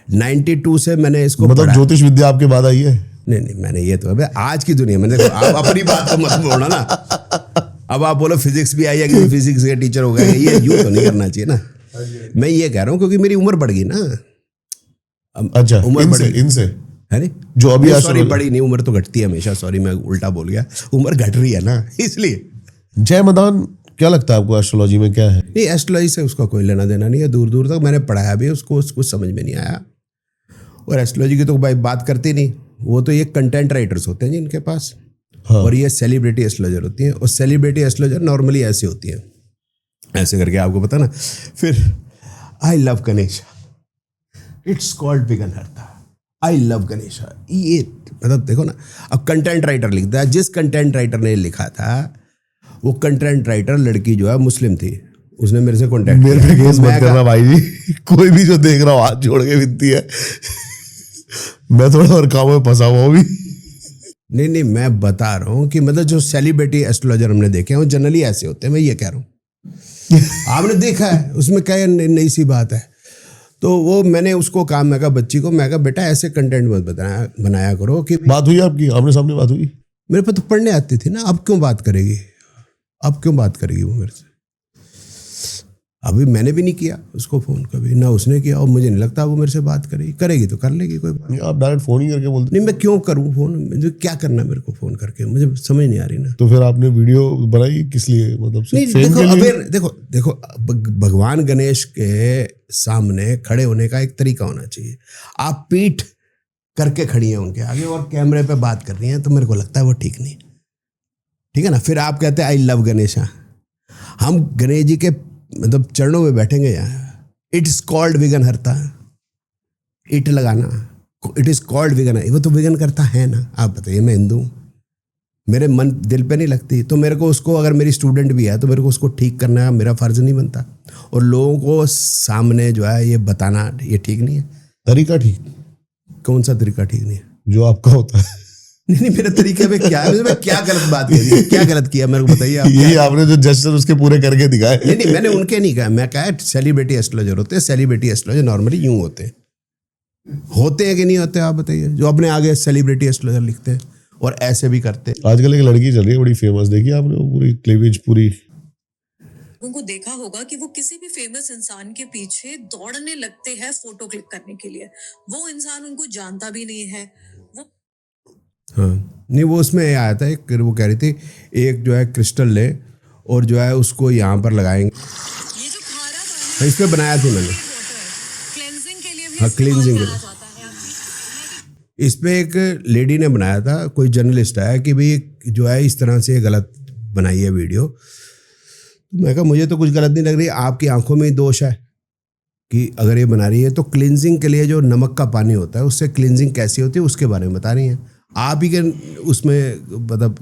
92 से मैंने इसको मतलब ज्योतिष विद्या आपके बाद आई है? नहीं मैंने ये तो आज की दुनिया में देखो, आप अपनी बात तो मत बोलना ना। अब आप बोलो फिजिक्स भी आई है कि फिजिक्स के टीचर हो गए, ये यूं तो नहीं करना चाहिए ना। मैं ये कह रहा हूँ क्योंकि मेरी उम्र बढ़ गई ना। अच्छा, उम्र बढ़ गई इनसे है नहीं जो अभी सॉरी बड़ी नहीं, उम्र तो घटती है हमेशा। सॉरी मैं उल्टा बोल गया, उम्र घट रही है ना इसलिए। जय मदान क्या लगता है आपको एस्ट्रोलॉजी में क्या है? नहीं एस्ट्रोलॉजी से उसका कोई लेना देना नहीं है, दूर दूर तक। मैंने पढ़ाया भी उसको, उसको समझ में नहीं आया। और एस्ट्रोलॉजी की तो भाई बात करती नहीं, वो तो ये कंटेंट राइटर्स होते हैं जिनके पास। हाँ। और ये सेलिब्रिटी एस्ट्रोलॉजर होती हैं, और सेलिब्रिटी एस्ट्रोलॉजर नॉर्मली ऐसे होती हैं, ऐसे करके आपको पता ना। फिर I love Ganesha, it's called विघ्नहर्ता, आई लव गणेशा, ये मतलब देखो ना। अब कंटेंट राइटर लिखता है, जिस कंटेंट राइटर ने लिखा था वो कंटेंट राइटर लड़की जो है मुस्लिम थी, उसने मेरे से कॉन्टेक्ट मेरे पे केस मत करना भाई जी, कोई भी जो देख रहा हो हाथ जोड़ के विनती है। मैं थोड़ा और कामों में फंसा हुआ हूँ भी। नहीं, मैं बता रहा हूँ कि मतलब जो सेलिब्रिटी एस्ट्रोलॉजर हमने देखे हैं वो जनरली ऐसे होते हैं, मैं ये कह रहा हूँ। आपने देखा है, उसमें क्या नई सी बात है। तो वो मैंने उसको कहा, मैं कहा बच्ची को, मैं कहा बेटा ऐसे कंटेंट मत बनाया करो कि बात हुई आपकी आमने सामने बात हुई? मेरे पे तो पढ़ने आती थी ना, अब क्यों बात करेगी, अब क्यों बात करेगी वो मेरे से। अभी मैंने भी नहीं किया उसको फ़ोन कभी, ना उसने किया, और मुझे नहीं लगता वो मेरे से बात करेगी तो कर लेगी, कोई बात नहीं। आप डायरेक्ट फोन ही करके बोलते? नहीं, मैं क्यों करूँ फ़ोन, मुझे क्या करना मेरे को फ़ोन करके, मुझे समझ नहीं आ रही ना। तो फिर आपने वीडियो बनाई किस लिए, मतलब नहीं देखो, अब देखो भगवान गणेश के सामने खड़े होने का एक तरीका होना चाहिए। आप पीठ करके खड़ी हैं उनके आगे और कैमरे पे बात कर रही हैं, तो मेरे को लगता है वो ठीक नहीं, ठीक है ना। फिर आप कहते हैं आई लव गणेशा, हम गणेश जी के मतलब चरणों में बैठेंगे यहाँ। इट इज कॉल्ड विघ्नहर्ता, इट लगाना, इट इज कॉल्ड विघ्न, वो तो विघ्न करता है ना। आप बताइए, मैं हिंदू हूँ, मेरे मन दिल पे नहीं लगती, तो मेरे को उसको, अगर मेरी स्टूडेंट भी है तो मेरे को उसको ठीक करना मेरा फर्ज नहीं बनता। और लोगों को सामने जो है ये बताना, ये ठीक नहीं है। तरीका ठीक? कौन सा तरीका ठीक नहीं है? जो आपका होता है। नहीं, मेरे तरीके में क्या है, मैं क्या गलत बात करी, क्या गलत किया मेरे को बताइए आप। यही आपने जो जेस्चर उसके पूरे करके दिखाए। नहीं, मैंने उनके नहीं कहा, मैं कहा सेलिब्रिटी एस्ट्रोलॉजर होते हैं, सेलिब्रिटी एस्ट्रोलॉजर नॉर्मली यूं होते हैं कि नहीं होते, आप बताइए, जो अपने आगे सेलिब्रिटी एस्ट्रोलॉजर लिखते हैं और ऐसे भी करते हैं। आजकल एक लड़की चल रही है बड़ी फेमस, देखी आपने वो पूरी क्लीवेज पूरी? लोगों को देखा होगा कि वो किसी भी फेमस इंसान के पीछे दौड़ने लगते हैं फोटो क्लिक करने के लिए। वो इंसान उनको जानता भी नहीं है। वो हाँ, नहीं, वो उसमें आया था एक, वो कह रही थी एक जो है क्रिस्टल ले और जो है उसको यहाँ पर लगाएंगे। ये जो खारा पानी इस पे बनाया थी मैंने, क्लेंजिंग के लिए भी हाँ, इस्तेमाल cleansing करा के लिए। जाता है। इस पे एक लेडी ने बनाया था, कोई जर्नलिस्ट आया कि भाई जो है इस तरह से गलत बनाई है वीडियो। तो मैं कहा मुझे तो कुछ गलत नहीं लग रही, आपकी आंखों में ही दोष है कि अगर ये बना रही है तो क्लिनजिंग के लिए जो नमक का पानी होता है उससे क्लिनजिंग कैसी होती है उसके बारे में बता रही हैं आप ही के। उसमें मतलब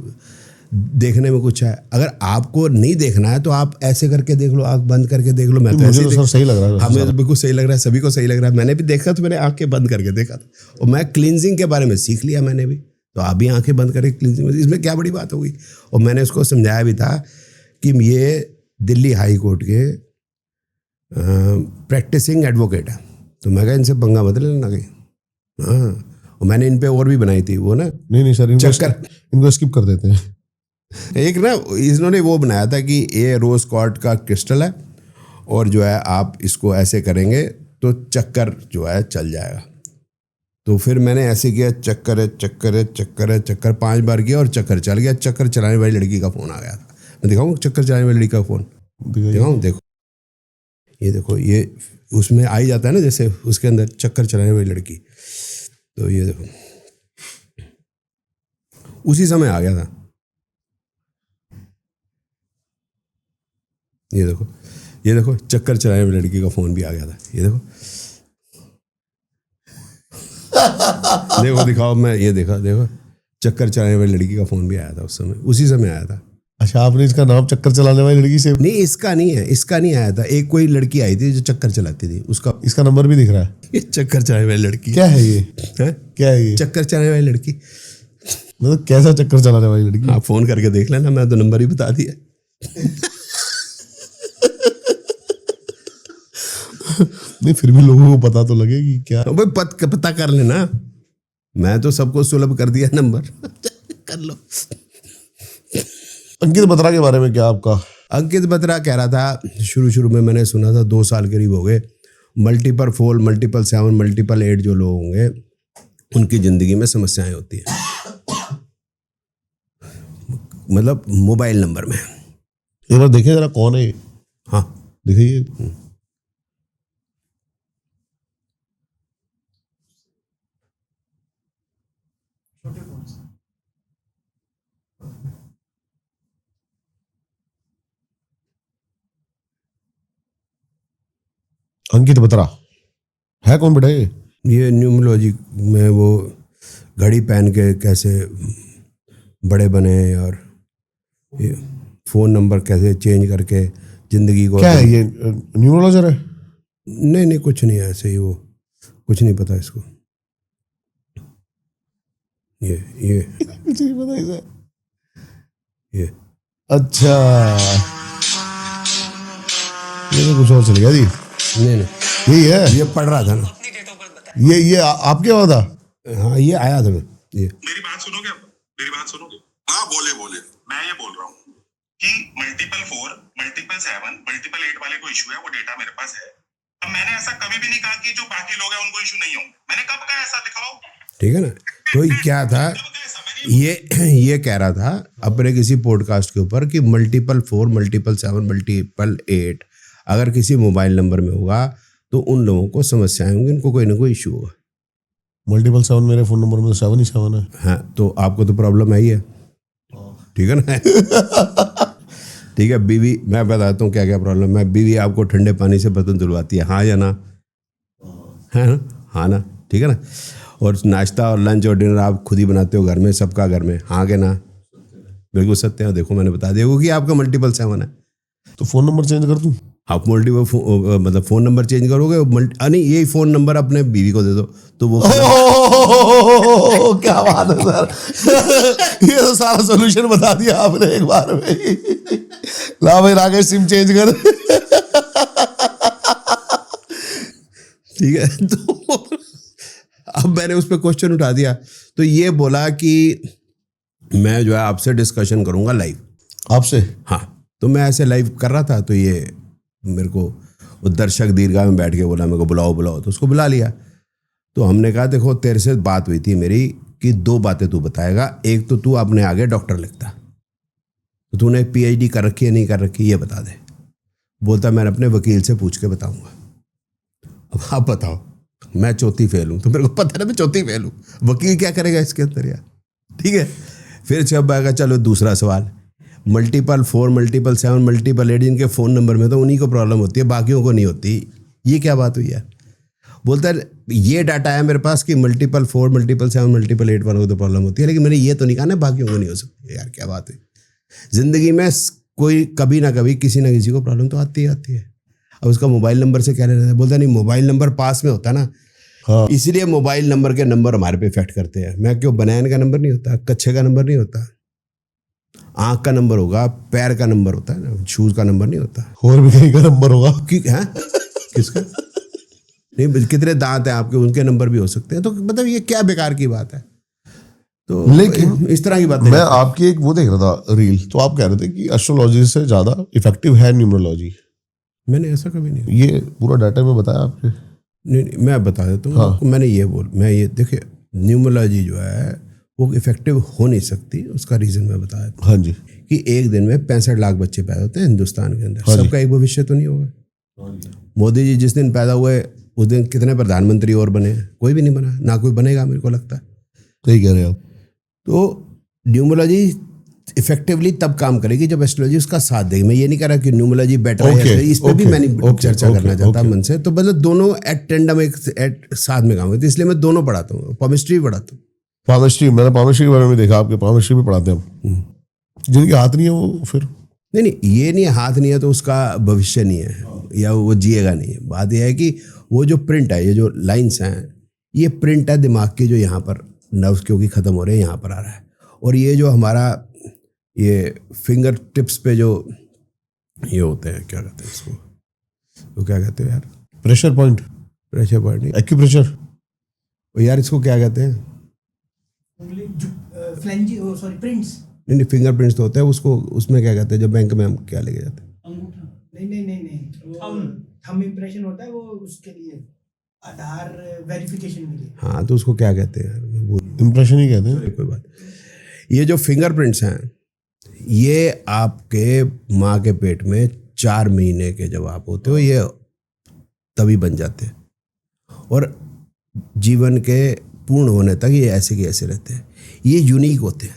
देखने में कुछ है, अगर आपको नहीं देखना है तो आप ऐसे करके देख लो, आंख बंद करके देख लो। मैं तो मुझे तो सर सही लग रहा है। हमें तो बिल्कुल सही लग रहा है, सभी को सही लग रहा है। मैंने भी देखा तो मैंने आंखें बंद करके देखा था और मैं क्लिनजिंग के बारे में सीख लिया मैंने भी, तो आप भी आंखें बंद करके क्लिनजिंग, इसमें क्या बड़ी बात होगी। और मैंने उसको समझाया भी था कि ये दिल्ली हाई कोर्ट के प्रैक्टिसिंग एडवोकेट है, तो मैं कहा इनसे पंगा मत लेना कहीं। हाँ, और मैंने इन पे और भी बनाई थी वो ना। नहीं सर, इनको स्किप कर देते हैं। एक ना इन्होंने वो बनाया था कि ये रोज क्वार्ट्ज का क्रिस्टल है और जो है आप इसको ऐसे करेंगे तो चक्कर जो है चल जाएगा। तो फिर मैंने ऐसे किया, चक्कर है चक्कर है चक्कर है चक्कर 5 बार किया और चक्कर चल गया। चक्कर चलाने वाली लड़की का फ़ोन आ गया था। मैं दिखाऊँ चक्कर चलाने वाली लड़की का फ़ोन? दिखाऊँ? देखो, ये देखो, ये उसमें आ ही जाता है ना, जैसे उसके अंदर चक्कर चलाने वाली लड़की। तो ये देखो उसी समय आ गया था। ये देखो चक्कर चलाने वाली लड़की का फ़ोन भी आ गया था। ये देखो देखो दिखाओ, मैं ये देखा, देखो चक्कर चलाने वाली लड़की का फ़ोन भी आया था उस समय, उसी समय आया था। अच्छा, आपने इसका नाम चक्कर चलाने वाली लड़की से? नहीं, इसका नहीं है, इसका नहीं आया था। एक कोई लड़की आई थी जो चक्कर चलाती थी, उसका इसका नंबर भी दिख रहा है। ये चक्कर चलाने वाली लड़की क्या है ये? है? क्या है ये? चक्कर चलाने वाली लड़की मतलब कैसा चक्कर चलाने वाली लड़की? आप फोन करके देख लेना, मैं तो नंबर ही बता दिया। नहीं, फिर भी लोगों को पता तो लगे कि क्या। भाई पता कर लेना, मैं तो सबको सुलभ कर दिया नंबर। कर लो। अंकित बत्रा के बारे में क्या आपका? अंकित बत्रा कह रहा था, शुरू में मैंने सुना था 2 साल करीब हो गए, मल्टीपल 4, मल्टीपल 7, मल्टीपल 8 जो लोग होंगे उनकी ज़िंदगी में समस्याएं होती हैं, मतलब मोबाइल नंबर में। एक बार देखें जरा कौन है ये? हाँ देखिए, अंकित बत्रा है कौन बेटा ये न्यूमरोलॉजी में वो घड़ी पहन के कैसे बड़े बने और ये फ़ोन नंबर कैसे चेंज करके ज़िंदगी को क्या है ये न्यूमरोलॉजर है? नहीं कुछ नहीं है, ऐसे ही वो कुछ नहीं पता इसको। ये कुछ नहीं पता इसे। ये अच्छा ये तो कुछ और चल गया जी। नहीं यही है, ये पढ़ रहा था ना, ये आपके वहाँ था? हाँ ये आया था। ये मेरी बात सुनोगे अब? मेरी बात सुनोगे? हाँ बोले मैं ये बोल रहा हूँ कि मल्टीपल 4 मल्टीपल 7 मल्टीपल 8 वाले को इशू है, वो डेटा मेरे पास है। अब मैंने ऐसा कभी भी नहीं कहा कि जो बाकी लोग हैं उनको इशू नहीं होंगे। मैंने कब कहा ऐसा? दिखाओ। ठीक है ना। तो ये क्या था, ये कह रहा था अपने किसी पॉडकास्ट के ऊपर कि मल्टीपल 4 मल्टीपल 7 मल्टीपल 8 अगर किसी मोबाइल नंबर में होगा तो उन लोगों को समस्याएं होंगी, उनको कोई ना कोई इशू होगा। मल्टीपल 7 मेरे फोन नंबर में तो 7 ही 7 है। हाँ तो आपको तो प्रॉब्लम है ही है, ठीक है ना। ठीक है, बीवी मैं बताता हूँ क्या क्या प्रॉब्लम है। बीवी आपको ठंडे पानी से बर्तन धुलवाती है, हाँ या ना? है ना? हाँ ना, ठीक है ना। और नाश्ता और लंच और डिनर आप खुद ही बनाते हो घर में, सबका घर में, हाँ के ना? बिल्कुल सत्य है। देखो मैंने बता दिया कि आपका मल्टीपल 7 है। तो फोन नंबर चेंज कर दूं? आप मल्टीपल मतलब फ़ोन नंबर चेंज करोगे, नहीं यही फ़ोन नंबर अपने बीवी को दे दो तो वो क्या बात है सर। ये तो सारा सोल्यूशन बता दिया आपने एक बार में ही। ला भाई राकेश सिम चेंज कर। ठीक है। तो अब मैंने उस पर क्वेश्चन उठा दिया तो ये बोला कि मैं जो है आपसे डिस्कशन करूंगा लाइव। आपसे? हाँ। तो मैं ऐसे लाइव कर रहा था तो ये मेरे को वो दर्शक दीर्घा में बैठ के बोला मेरे को बुलाओ, तो उसको बुला लिया। तो हमने कहा देखो तेरे से बात हुई थी मेरी कि 2 बातें तू बताएगा, एक तो तू अपने आगे डॉक्टर लिखता, तो तूने PhD कर रखी है नहीं कर रखी ये बता दे। बोलता मैंने अपने वकील से पूछ के बताऊंगा। अब आप बताओ, मैं चौथी फेल हूँ, तो मेरे को पता है ना मैं चौथी फेल हूँ, वकील क्या करेगा इसके अंदर यार। ठीक है, फिर जब आएगा चलो दूसरा सवाल, मल्टीपल 4 मल्टीपल 7 मल्टीपल 8 जिनके फ़ोन नंबर में तो उन्हीं को प्रॉब्लम होती है, बाकियों को नहीं होती, ये क्या बात हुई यार। बोलता है ये डाटा है मेरे पास कि मल्टीपल 4 मल्टीपल 7 मल्टीपल 8 वालों को तो प्रॉब्लम होती है, लेकिन मैंने ये तो नहीं कहा ना बाकियों को नहीं हो सकती। यार क्या बात है, ज़िंदगी में कोई कभी ना कभी किसी ना किसी को प्रॉब्लम तो आती है। अब उसका मोबाइल नंबर से क्या लेना है? बोलता नहीं मोबाइल नंबर पास में होता ना, हाँ। इसलिए मोबाइल नंबर के नंबर हमारे पे इफेक्ट करते हैं। मैं क्यों, बनैन का नंबर नहीं होता, कच्छे का नंबर नहीं होता, आंख का नंबर होगा, पैर का नंबर होता है ना, शूज का नंबर नहीं होता। और भी कहीं का नंबर होगा है किसका? नहीं, कितने दांत हैं आपके, उनके नंबर भी हो सकते हैं। तो मतलब ये क्या बेकार की बात है। तो लेकिन इस तरह की बात मैं आपकी एक वो देख रहा था रील, तो आप कह रहे थे कि एस्ट्रोलॉजी से ज्यादा इफेक्टिव है न्यूमरोलॉजी। मैंने ऐसा कभी नहीं, ये पूरा डाटा में बताया आपके? नहीं मैं बता देता हूँ। हाँ। मैंने ये देखिए न्यूमरोलॉजी जो है वो इफेक्टिव हो नहीं सकती, उसका रीज़न मैं बताया था। हाँ जी। कि एक दिन में 65 लाख बच्चे पैदा होते हैं हिंदुस्तान के अंदर। हाँ जी। सबका एक भविष्य तो नहीं होगा। मोदी जी जिस दिन पैदा हुए उस दिन कितने प्रधानमंत्री और बने? कोई भी नहीं बना, ना कोई बनेगा मेरे को लगता है। सही कह रहे हैं आप। तो न्यूमरोलॉजी इफेक्टिवली तब काम करेगी जब एस्ट्रोलॉजी उसका साथ देगी। मैं ये नहीं कह रहा कि न्यूमरोलॉजी बेटर है, इस पर भी मैं नहीं चर्चा करना चाहता मन से। तो मतलब दोनों एट टेंडम एक साथ में काम करते, इसलिए मैं दोनों पढ़ाता हूँ, केमिस्ट्री भी पढ़ाता हूँ। पामिस्ट्री, मैंने पामिस्ट्री के बारे में देखा, आपके पामिस्ट्री भी पढ़ाते हैं। जिनके हाथ नहीं है वो फिर नहीं, ये नहीं हाथ नहीं है तो उसका भविष्य नहीं है या वो जिएगा नहीं है। बात यह है कि वो जो प्रिंट है, ये जो लाइंस हैं, ये प्रिंट है दिमाग की, जो यहाँ पर नर्व्स क्योंकि ख़त्म हो रहे हैं यहाँ पर आ रहा है। और ये जो हमारा ये फिंगर टिप्स पे जो ये होते हैं, क्या कहते हैं इसको, तो क्या कहते हैं यार, प्रेशर पॉइंट नहीं, एक्यूप्रेशर यार इसको क्या कहते हैं? प्रिंट्स नहीं, फिंगर प्रिंट्स तो होता है, उसको उसमें क्या कहते हैं जब बैंक में हम क्या लेके जाते हैं? अंगूठा। नहीं थंब इंप्रेशन होता है वो, उसके लिए आधार वेरिफिकेशन के लिए। हाँ, तो उसको क्या कहते हैं यार? इंप्रेशन ही कहते हैं। कोई बात। ये जो फिंगरप्रिंट्स हैं ये आपके माँ के पेट में 4 महीने के जब आप होते हो ये तभी बन जाते हैं, और जीवन के पूर्ण होने तक ये ऐसे के ऐसे रहते हैं। ये यूनिक होते हैं।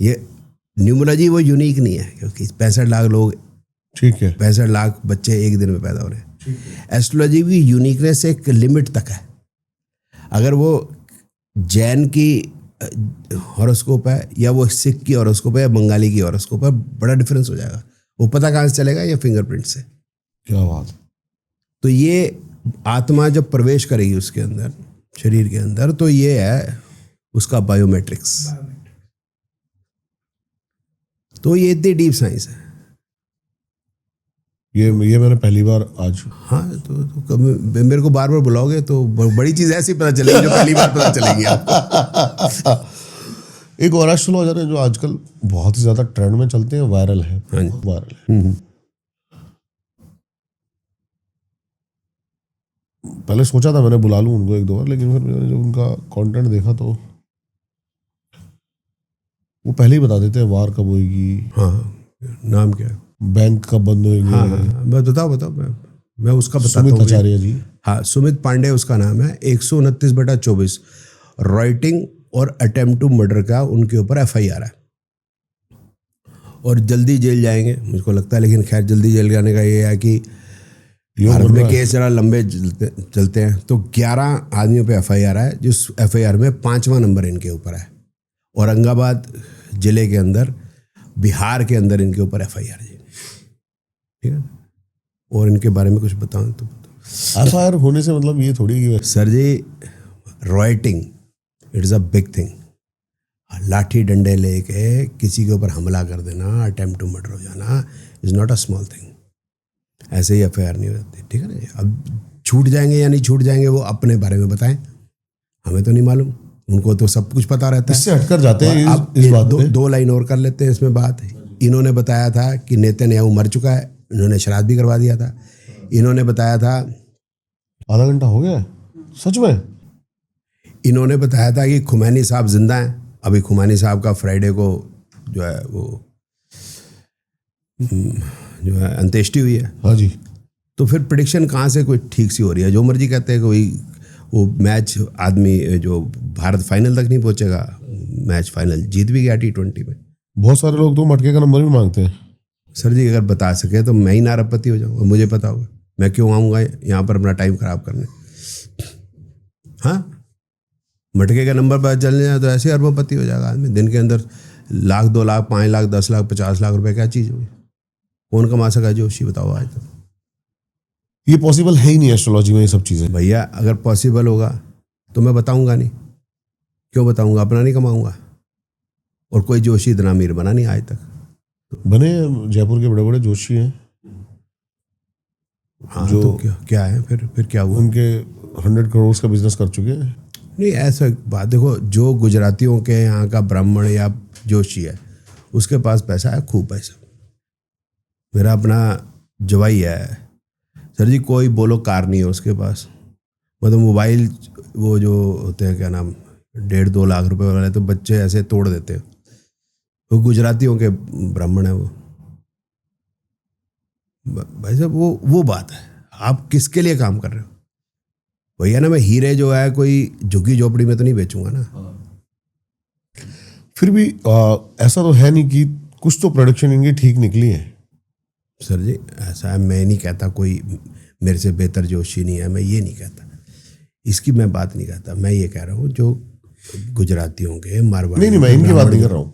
ये न्यूमरोलॉजी वो यूनिक नहीं है, क्योंकि 65 लाख लोग ठीक है। 65 लाख बच्चे एक दिन में पैदा हो रहे हैं। एस्ट्रोलॉजी की यूनिकनेस एक लिमिट तक है। अगर वो जैन की हॉरोस्कोप है या वो सिख की हॉरोस्कोप है या बंगाली की हॉरोस्कोप है, बड़ा डिफरेंस हो जाएगा। वो पता कहाँ से चलेगा? या फिंगरप्रिंट से। क्या बात। तो ये आत्मा जब प्रवेश करेगी उसके अंदर, शरीर के अंदर, तो ये है उसका बायोमेट्रिक्स। तो ये इतनी डीप साइंस है। ये मैंने पहली बार आज। हाँ, तो मेरे को बार बार बुलाओगे तो बड़ी चीज ऐसी पता चलेगी जो पहली बार पता चलेगी आपको। एक और एस्ट्रोलॉजर है जो आजकल बहुत ही ज्यादा ट्रेंड में चलते हैं, वायरल है। हाँ, वायरल है। पहले सोचा था मैंने बुला लूं उनको एक दो बार, लेकिन फिर मैंने जब उनका कंटेंट देखा तो वो पहले ही बता देते हैं वार कब होगी। हाँ, नाम क्या है? बैंक कब बंद होएंगे। हाँ, बताओ मैं उसका बताता हूँ। सुमित आचार्य जी। हाँ, सुमित पांडे उसका नाम है। 129/24 राइटिंग और अटेम्प्ट टू मर्डर का उनके ऊपर FIR है और जल्दी जेल जाएंगे मुझको लगता है। लेकिन खैर, जल्दी जेल जाने का ये है कि भारत में केस जरा लंबे चलते हैं। तो 11 आदमियों पे FIR है, जिस FIR में 5वां नंबर इनके ऊपर है। औरंगाबाद जिले के अंदर, बिहार के अंदर इनके ऊपर FIR है। ठीक है। और इनके बारे में कुछ बताऊं तो FIR होने से मतलब ये थोड़ी कि सर जी, writing it is a big thing. लाठी डंडे लेके किसी के ऊपर हमला कर देना, अटेम्प्ट टू मर्डर हो जाना is not a small thing. ऐसे ही FIR नहीं हो जाती। ठीक है ना। अब छूट जाएंगे या नहीं छूट जाएंगे वो अपने बारे में बताएं, हमें तो नहीं मालूम। उनको तो सब कुछ पता रहता है। इससे हटकर जाते हैं अब इस बात पे। दो लाइन और कर लेते हैं इसमें बात। इन्होंने बताया था कि नेतन्याहू मर चुका है, इन्होंने श्राद्ध भी करवा दिया था। इन्होंने बताया था, आधा घंटा हो गया सच में। इन्होंने बताया था कि खुमैनी साहब जिंदा हैं। अभी खुमैनी साहब का फ्राइडे को जो है वो जो है अंत्येष्टि हुई है। हाँ जी। तो फिर प्रेडिक्शन कहाँ से कोई ठीक सी हो रही है? जो मर्जी कहते हैं कोई वो मैच आदमी जो भारत फाइनल तक नहीं पहुंचेगा, मैच फाइनल जीत भी गया T20 में। बहुत सारे लोग तो मटके का नंबर भी मांगते हैं। सर जी, अगर बता सके तो मैं ही नारपति हो जाऊंगा। मुझे पता होगा, मैं क्यों आऊँगा यहाँ पर अपना टाइम खराब करने। हाँ, मटके का नंबर पता चल जाए तो ऐसे अरबपति हो जाएगा आदमी। दिन के अंदर 1 लाख 2 लाख 5 लाख 10 लाख 50 लाख रुपए क्या चीज़ होगी? कौन कमा सका जोशी? बताओ आज तक। ये पॉसिबल है ही नहीं एस्ट्रोलॉजी में ये सब चीजें। भैया, अगर पॉसिबल होगा तो मैं बताऊंगा नहीं। क्यों बताऊंगा? अपना नहीं कमाऊंगा। और कोई जोशी इतना अमीर बना नहीं आज तक। बने जयपुर के बड़े बड़े जोशी हैं। हाँ, जो तो क्या है फिर क्या हुआ? उनके 100 करोड़ का बिजनेस कर चुके हैं। नहीं, ऐसा बात देखो, जो गुजरातियों के यहाँ का ब्राह्मण या जोशी है उसके पास पैसा है, खूब पैसा। मेरा अपना जवाई है सर जी, कोई बोलो कार नहीं है उसके पास। मतलब मोबाइल वो जो होते हैं क्या नाम 1.5-2 लाख रुपए वाले तो बच्चे ऐसे तोड़ देते हैं। वो गुजरातियों के ब्राह्मण है वो। भाई साहब, वो बात है। आप किसके लिए काम कर रहे हो? भैया ना, मैं हीरे जो है कोई झुग्गी झोपड़ी में तो नहीं बेचूंगा ना। फिर भी ऐसा तो है नहीं कि कुछ तो प्रोडक्शन इनकी ठीक निकली है। सर जी, ऐसा है, मैं नहीं कहता कोई मेरे से बेहतर जोशी नहीं है, मैं ये नहीं कहता, इसकी मैं बात नहीं कहता। मैं ये कह रहा हूँ जो गुजरातियों के मारवाड़ी। नहीं, मैं इनकी बात नहीं कर रहा हूँ।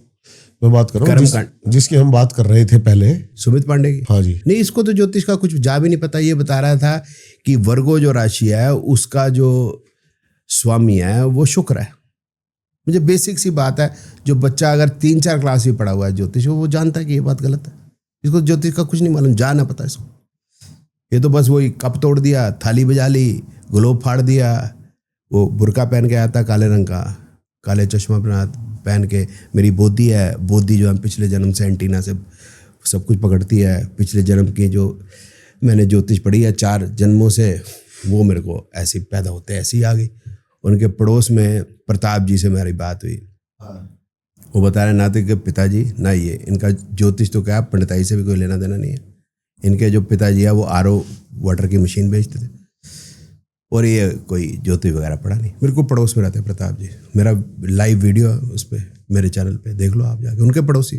मैं बात कर रहा हूँ जिसकी हम बात कर रहे थे पहले, सुमित पांडे की। हाँ जी। नहीं, इसको तो ज्योतिष का कुछ जा भी नहीं पता। ये बता रहा था कि वर्गो जो राशि है उसका जो स्वामी है वो शुक्र है। मुझे बेसिक सी बात है, जो बच्चा अगर 3-4 क्लास भी पढ़ा हुआ है ज्योतिष, वो जानता है कि ये बात गलत है। इसको ज्योतिष का कुछ नहीं मालूम, जा ना पता इसको। ये तो बस वही कप तोड़ दिया, थाली बजा ली, ग्लोब फाड़ दिया, वो बुर्का पहन के आया था काले रंग का, काले चश्मा पहन के। मेरी बोधी है, बोधी जो है पिछले जन्म से एंटीना से सब कुछ पकड़ती है। पिछले जन्म की जो मैंने ज्योतिष पढ़ी है 4 जन्मों से, वो मेरे को ऐसी पैदा होते ऐसी ही आ गई। उनके पड़ोस में प्रताप जी से मेरी बात हुई। वो बता रहे ना तो कि पिताजी ना ये इनका ज्योतिष तो क्या, पंडिताई से भी कोई लेना देना नहीं है। इनके जो पिताजी है वो RO वाटर की मशीन बेचते थे और ये कोई ज्योतिष वगैरह पढ़ा नहीं। मेरे को पड़ोस में रहते हैं प्रताप जी। मेरा लाइव वीडियो है उस पर, मेरे चैनल पे देख लो आप जाके, उनके पड़ोसी।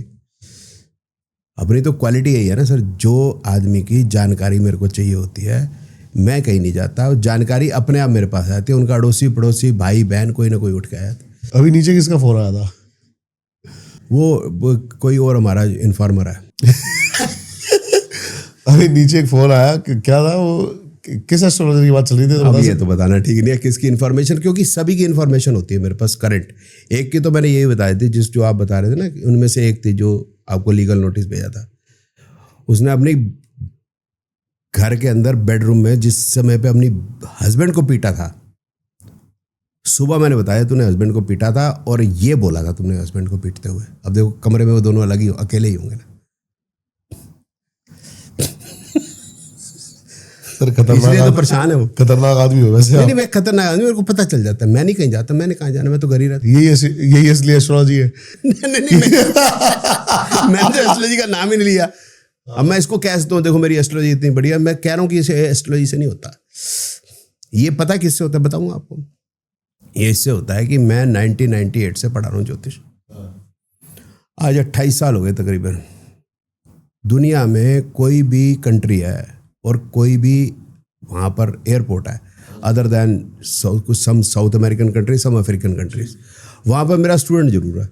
अपनी तो क्वालिटी यही है ना सर, जो आदमी की जानकारी मेरे को चाहिए होती है मैं कहीं नहीं जाता, और जानकारी अपने आप मेरे पास आती है। उनका अड़ोसी पड़ोसी भाई बहन कोई ना कोई उठ के आया था। अभी नीचे किसका फोन आया था? वो कोई और हमारा इन्फॉर्मर है। अभी नीचे एक फोन आया, क्या था वो, किस एस्ट्रोलॉजर की बात चल रही थी? अब ये तो बताना ठीक नहीं है किसकी इन्फॉर्मेशन, क्योंकि सभी की इन्फॉर्मेशन होती है मेरे पास करंट। एक की तो मैंने यही बताई थी, जिस जो आप बता रहे थे ना, उनमें से एक थी जो आपको लीगल नोटिस भेजा था। उसने अपनी घर के अंदर बेडरूम में जिस समय पे अपनी हस्बैंड को पीटा था, सुबह मैंने बताया तूने हस्बैंड को पीटा था, और ये बोला था तुमने हस्बैंड को पीटते हुए। अब देखो कमरे में वो दोनों अलग ही अकेले ही होंगे ना सर। खतरनाक, इसलिए तो परेशान है वो। खतरनाक आदमी हो वैसे। नहीं, मैं खतरनाक आदमी, मेरे को पता चल जाता है। मैं नहीं कहीं जाता, मैंने कहाँ जाना, मैं तो घर ही रहता। यही असली एस्ट्रोलॉजी है। नहीं, मैंने तो एस्ट्रोलॉजी का नाम ही नहीं लिया। अब मैं इसको कह सकता हूँ, देखो मेरी एस्ट्रोलॉजी इतनी बढ़िया, मैं कह रहा हूँ कि इसे एस्ट्रोलॉजी से नहीं होता। ये पता किससे होता है बताऊँ आपको? ये इससे होता है कि मैं 1998 से पढ़ा रहा हूँ ज्योतिष। आज 28 साल हो गए तकरीबन। दुनिया में कोई भी कंट्री है और कोई भी वहाँ पर एयरपोर्ट है अदर दैन सम साउथ अमेरिकन कंट्रीज, सम अफ्रीकन कंट्रीज, वहाँ पर मेरा स्टूडेंट जरूर है।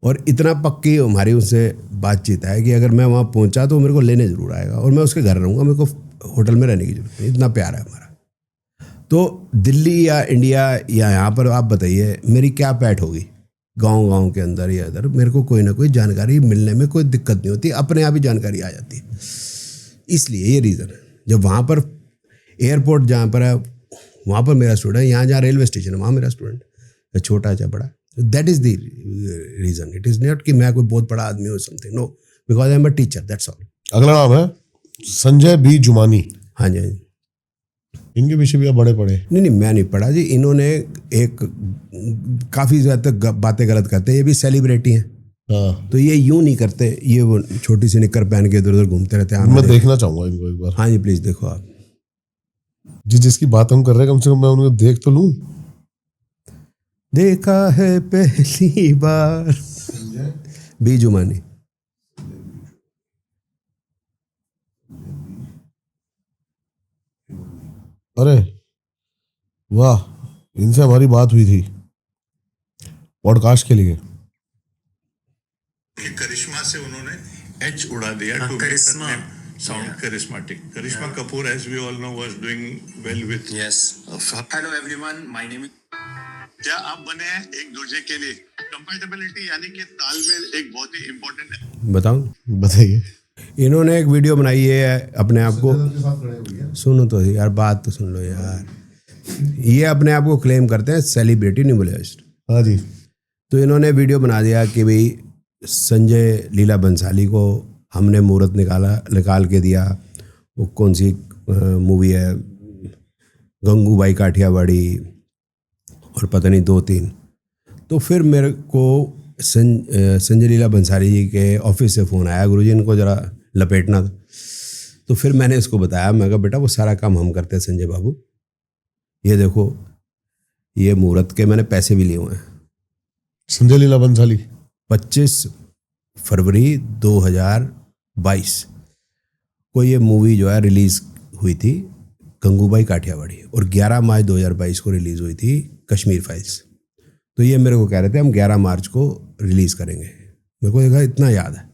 और इतना पक्की हमारी उनसे बातचीत है कि अगर मैं वहाँ पहुँचा तो मेरे को लेने ज़रूर आएगा, और मैं उसके घर रहूँगा, मेरे को होटल में रहने की जरूरत नहीं, इतना प्यार है हमारा। तो दिल्ली या इंडिया या यहाँ पर आप बताइए मेरी क्या पैठ होगी, गांव के अंदर या इधर, मेरे को कोई ना कोई जानकारी मिलने में कोई दिक्कत नहीं होती, अपने आप ही जानकारी आ जाती है। इसलिए ये रीज़न है। जब वहाँ पर एयरपोर्ट जहाँ पर है वहाँ पर मेरा स्टूडेंट है, यहाँ जहाँ रेलवे स्टेशन है वहाँ मेरा स्टूडेंट है, छोटा चाहे बड़ा। That is the reason. It is not कि मैं कोई बहुत बड़ा आदमी हूँ something, no, because I am a teacher, that's all. अगला नाम है संजय बी जुमानी। हाँ जी, हाँ जी। इनके पीछे भी आप बड़े पढ़े? नहीं, मैं नहीं पढ़ा जी। इन्होंने एक काफ़ी ज़्यादा बातें गलत करते हैं, ये भी सेलिब्रिटी हैं। हाँ। तो ये यूं नहीं करते, ये वो छोटी सी निक्कर पहन के इधर उधर घूमते रहते हैं। मैं देखना चाहूंगा इनको एक बार। हाँ जी, प्लीज देखो आप। जिसकी बात हम कर रहे हैं कम से कम मैं उनको देख तो लूं। देखा है पहली बार बी जुमानी। अरे वाह, इनसे हमारी बात हुई थी पॉडकास्ट के लिए। करिश्मा से उन्होंने एच उड़ा दिया to Karishma sound charismatic. Karishma Kapoor as we all know was doing well with yes. Hello everyone, my name is. क्या आप बने हैं एक दूसरे के लिए? कंपैटिबिलिटी यानी कि तालमेल एक बहुत ही इंपॉर्टेंट है। बताऊं? बताइए। इन्होंने एक वीडियो बनाई है अपने आप को, सुनो तो यार, बात तो सुन लो यार। ये अपने आप को क्लेम करते हैं सेलिब्रिटी न्यूमरोलॉजिस्ट। हाँ जी। तो इन्होंने वीडियो बना दिया कि भाई संजय लीला बंसाली को हमने मुहूर्त निकाल के दिया। वो कौन सी मूवी है, गंगूबाई काठियावाड़ी और पता नहीं 2-3। तो फिर मेरे को संजय लीला बंसाली जी के ऑफिस से फ़ोन आया, गुरुजी इनको ज़रा लपेटना था। तो फिर मैंने इसको बताया, मैं कहा बेटा वो सारा काम हम करते हैं संजय बाबू, ये देखो ये मुहूर्त के मैंने पैसे भी लिए हुए हैं। संजय लीला बंसाली 25 फरवरी 2022 को ये मूवी जो है रिलीज़ हुई थी, गंगूबाई काठियावाड़ी, और 11 मार्च 2022 को रिलीज़ हुई थी कश्मीर फाइल्स। तो ये मेरे को कह रहे थे हम 11 मार्च को रिलीज़ करेंगे। मेरे को देखा इतना याद है,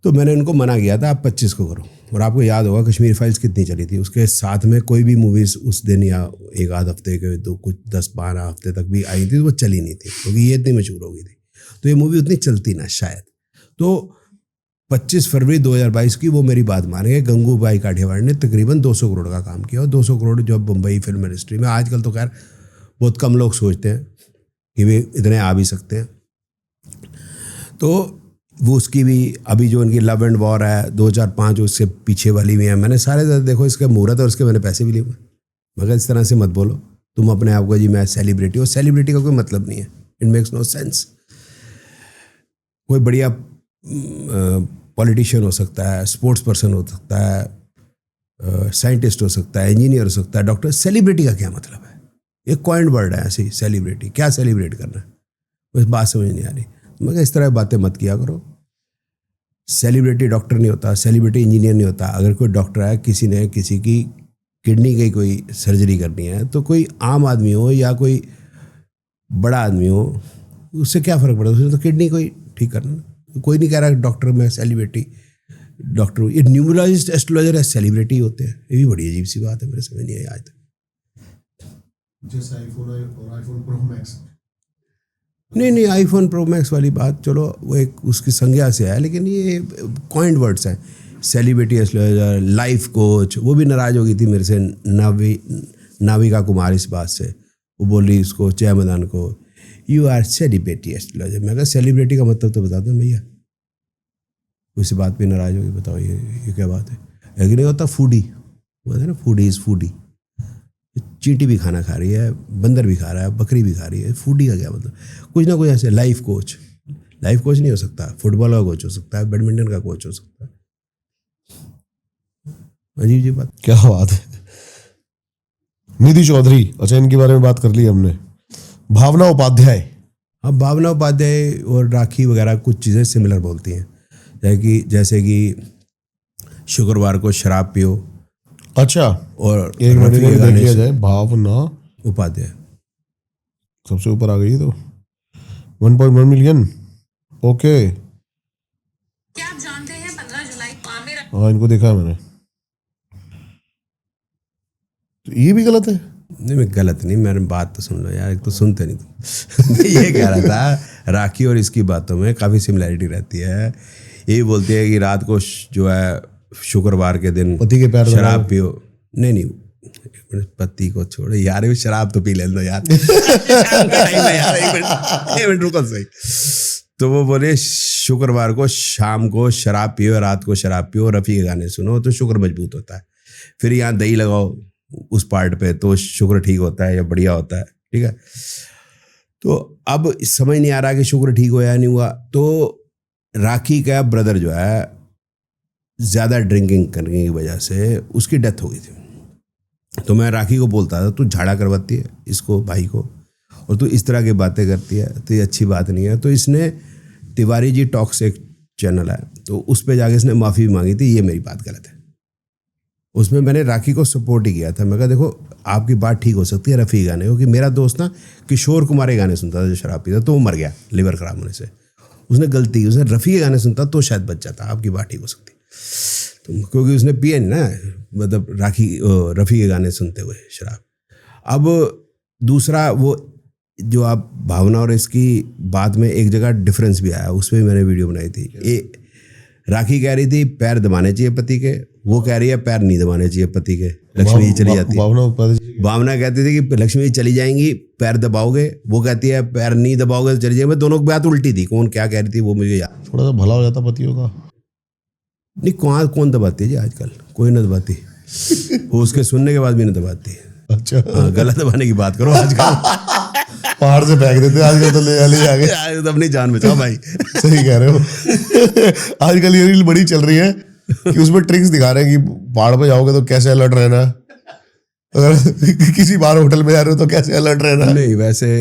तो मैंने उनको मना किया था आप 25 को करो। और आपको याद होगा कश्मीर फाइल्स कितनी चली थी, उसके साथ में कोई भी मूवीज़ उस दिन या एक आध हफ्ते के दो कुछ 10-12 हफ्ते तक भी आई थी तो वो चली नहीं थी, क्योंकि ये इतनी मशहूर हो गई थी। तो ये मूवी उतनी चलती ना शायद। तो 25 फरवरी 2022 की वो मेरी बात मानेंगे, गंगूबाई काठियावाड़ी ने तकरीबन 200 करोड़ का काम किया। और 200 करोड़ जो बम्बई फिल्म इंडस्ट्री में आजकल तो खैर बहुत कम लोग सोचते हैं कि वे इतने आ भी सकते हैं। तो वो उसकी भी अभी जो उनकी लव एंड वॉर है 2005 उससे पीछे वाली भी है, मैंने सारे देखो इसके मुहूर्त और उसके मैंने पैसे भी लिए हुए। मगर इस तरह से मत बोलो तुम अपने आप को जी मैं सेलिब्रिटी हूँ। सेलिब्रिटी का कोई मतलब नहीं है, इट मेक्स नो सेंस। कोई बढ़िया पॉलिटिशियन हो सकता है, स्पोर्ट्स पर्सन हो सकता है, साइंटिस्ट हो सकता है, इंजीनियर हो सकता है, डॉक्टर। सेलिब्रिटी का क्या मतलब है? एक कॉइंड वर्ड है ऐसी, सेलिब्रिटी। क्या सेलिब्रेट करना है? उस बात समझ नहीं आ रही। मगर इस तरह बातें मत किया करो। सेलिब्रिटी डॉक्टर नहीं होता, सेलिब्रिटी इंजीनियर नहीं होता। अगर कोई डॉक्टर है, किसी ने किसी की किडनी की कोई सर्जरी करनी है, तो कोई आम आदमी हो या कोई बड़ा आदमी हो, उससे क्या फ़र्क पड़ता है? उसने तो किडनी कोई ठीक करना। कोई नहीं कह रहा डॉक्टर में सेलिब्रिटी डॉक्टर, ये न्यूमरोलॉजिस्ट एस्ट्रोलॉजर है सेलिब्रिटी होते हैं। ये भी बड़ी अजीब सी बात है, मेरे समझ नहीं आई आज तक। जैसे आईफोन और आईफोन प्रो मैक्स। नहीं, आईफोन प्रो मैक्स वाली बात चलो वो एक उसकी संज्ञा से है, लेकिन ये कॉइंड वर्ड्स हैं। सेलिब्रिटी एस्ट्रोलॉजर, लाइफ कोच, वो भी नाराज़ हो गई थी मेरे से नाविका कुमार इस बात से। वो बोल रही उसको जयमदान को, यू आर सेलिब्रिटी एस्ट्रोलॉजर। मैं कहा सेलिब्रिटी का मतलब तो बता दो भैया। उसी बात पे नाराज़ होगी, बताओ ये क्या बात है? एक नहीं होता फूडी, वो है ना, फूडी इज़ फूडी। चींटी भी खाना खा रही है, बंदर भी खा रहा है, बकरी भी खा रही है, फूडी का क्या मतलब? कुछ ना कुछ ऐसे। लाइफ कोच नहीं हो सकता, फुटबॉल का कोच हो सकता है, बैडमिंटन का कोच हो सकता है। अजीब जी बात। क्या बात है। निधि चौधरी, अच्छा इनके बारे में बात कर ली हमने। भावना उपाध्याय। अब भावना उपाध्याय और राखी वगैरह कुछ चीज़ें सिमिलर बोलती हैं, जैसे कि शुक्रवार को शराब पियो। अच्छा, और एक मिनट देख लिया जाए। भावना उपाध्याय सबसे ऊपर आ गई, तो 1.1 मिलियन। ओके, क्या आप जानते हैं 15 जुलाई को आमिर? हाँ इनको देखा है मैंने। तो ये भी गलत है? नहीं, मैं गलत नहीं, मेरी बात तो सुन लो यार, एक तो सुनते नहीं तुम। मैं ये कह रहा था राखी और इसकी बातों में काफ़ी सिमिलैरिटी रहती है। यही बोलती है कि रात को जो है शुक्रवार के दिन पति के पैर शराब पियो। नहीं, पति को छोड़ो यार, वो शराब तो पी लेने दो यार। एक मिनट रुको सही। तो वो बोले शुक्रवार को शाम को शराब पियो, रात को शराब पियो, रफ़ी के गाने सुनो तो शुक्र मजबूत होता है। फिर यहाँ दही लगाओ उस पार्ट पे तो शुक्र ठीक होता है या बढ़िया होता है। ठीक है, तो अब समझ नहीं आ रहा कि शुक्र ठीक हुआ या नहीं हुआ। तो राखी का ब्रदर जो है ज़्यादा ड्रिंकिंग करने की वजह से उसकी डेथ हो गई थी। तो मैं राखी को बोलता था तू झाड़ा करवाती है इसको भाई को, और तू इस तरह की बातें करती है तो ये अच्छी बात नहीं है। तो इसने तिवारी जी टॉक्स एक चैनल है, तो उस पर जाके इसने माफ़ी भी मांगी थी, ये मेरी बात गलत है। उसमें मैंने राखी को सपोर्ट ही किया था। मैं कहा देखो आपकी बात ठीक हो सकती है रफ़ी के गाने, क्योंकि मेरा दोस्त ना किशोर कुमार के गाने सुनता था जो शराब पीता, तो वो मर गया लिवर खराब होने से। उसने गलती की, उसने रफ़ी के गाने सुनता तो शायद बच जाता, आपकी बात ठीक हो सकती। तो क्योंकि उसने पिया नहीं ना, मतलब रफ़ी के गाने सुनते हुए शराब। अब दूसरा वो जो आप भावना और इसकी बात में एक जगह डिफरेंस भी आया, उस पर भी मैंने वीडियो बनाई थी। राखी कह रही थी पैर दबाने चाहिए पति के, वो कह रही है पैर नहीं दबाने चाहिए पति के, लक्ष्मी जी चली जाती है। भावना कहती थी कि लक्ष्मी जी चली जाएंगी पैर दबाओगे, वो कहती है पैर नहीं दबाओगे तो चली जाएंगे। दोनों की बात उल्टी थी, कौन क्या कह रही थी वो मुझे याद। थोड़ा सा भला हो जाता पतियों का। नहीं, कौन दबाती है जी आजकल, कोई ना दबाती। वो उसके सुनने के बाद भी नहीं दबाती। अच्छा, गला दबाने की बात करो आजकल। पहाड़ से फेंक देते आजकल, तो ले जाके आज तो अपनी जान बचाओ भाई। सही कह रहे हो। आजकल ये रील बड़ी चल रही है कि उसमें ट्रिक्स दिखा रहे हैं कि पहाड़ पे जाओगे तो कैसे अलर्ट रहना, अगर किसी बार होटल में जा रहे हो तो कैसे अलर्ट रहना। नहीं, वैसे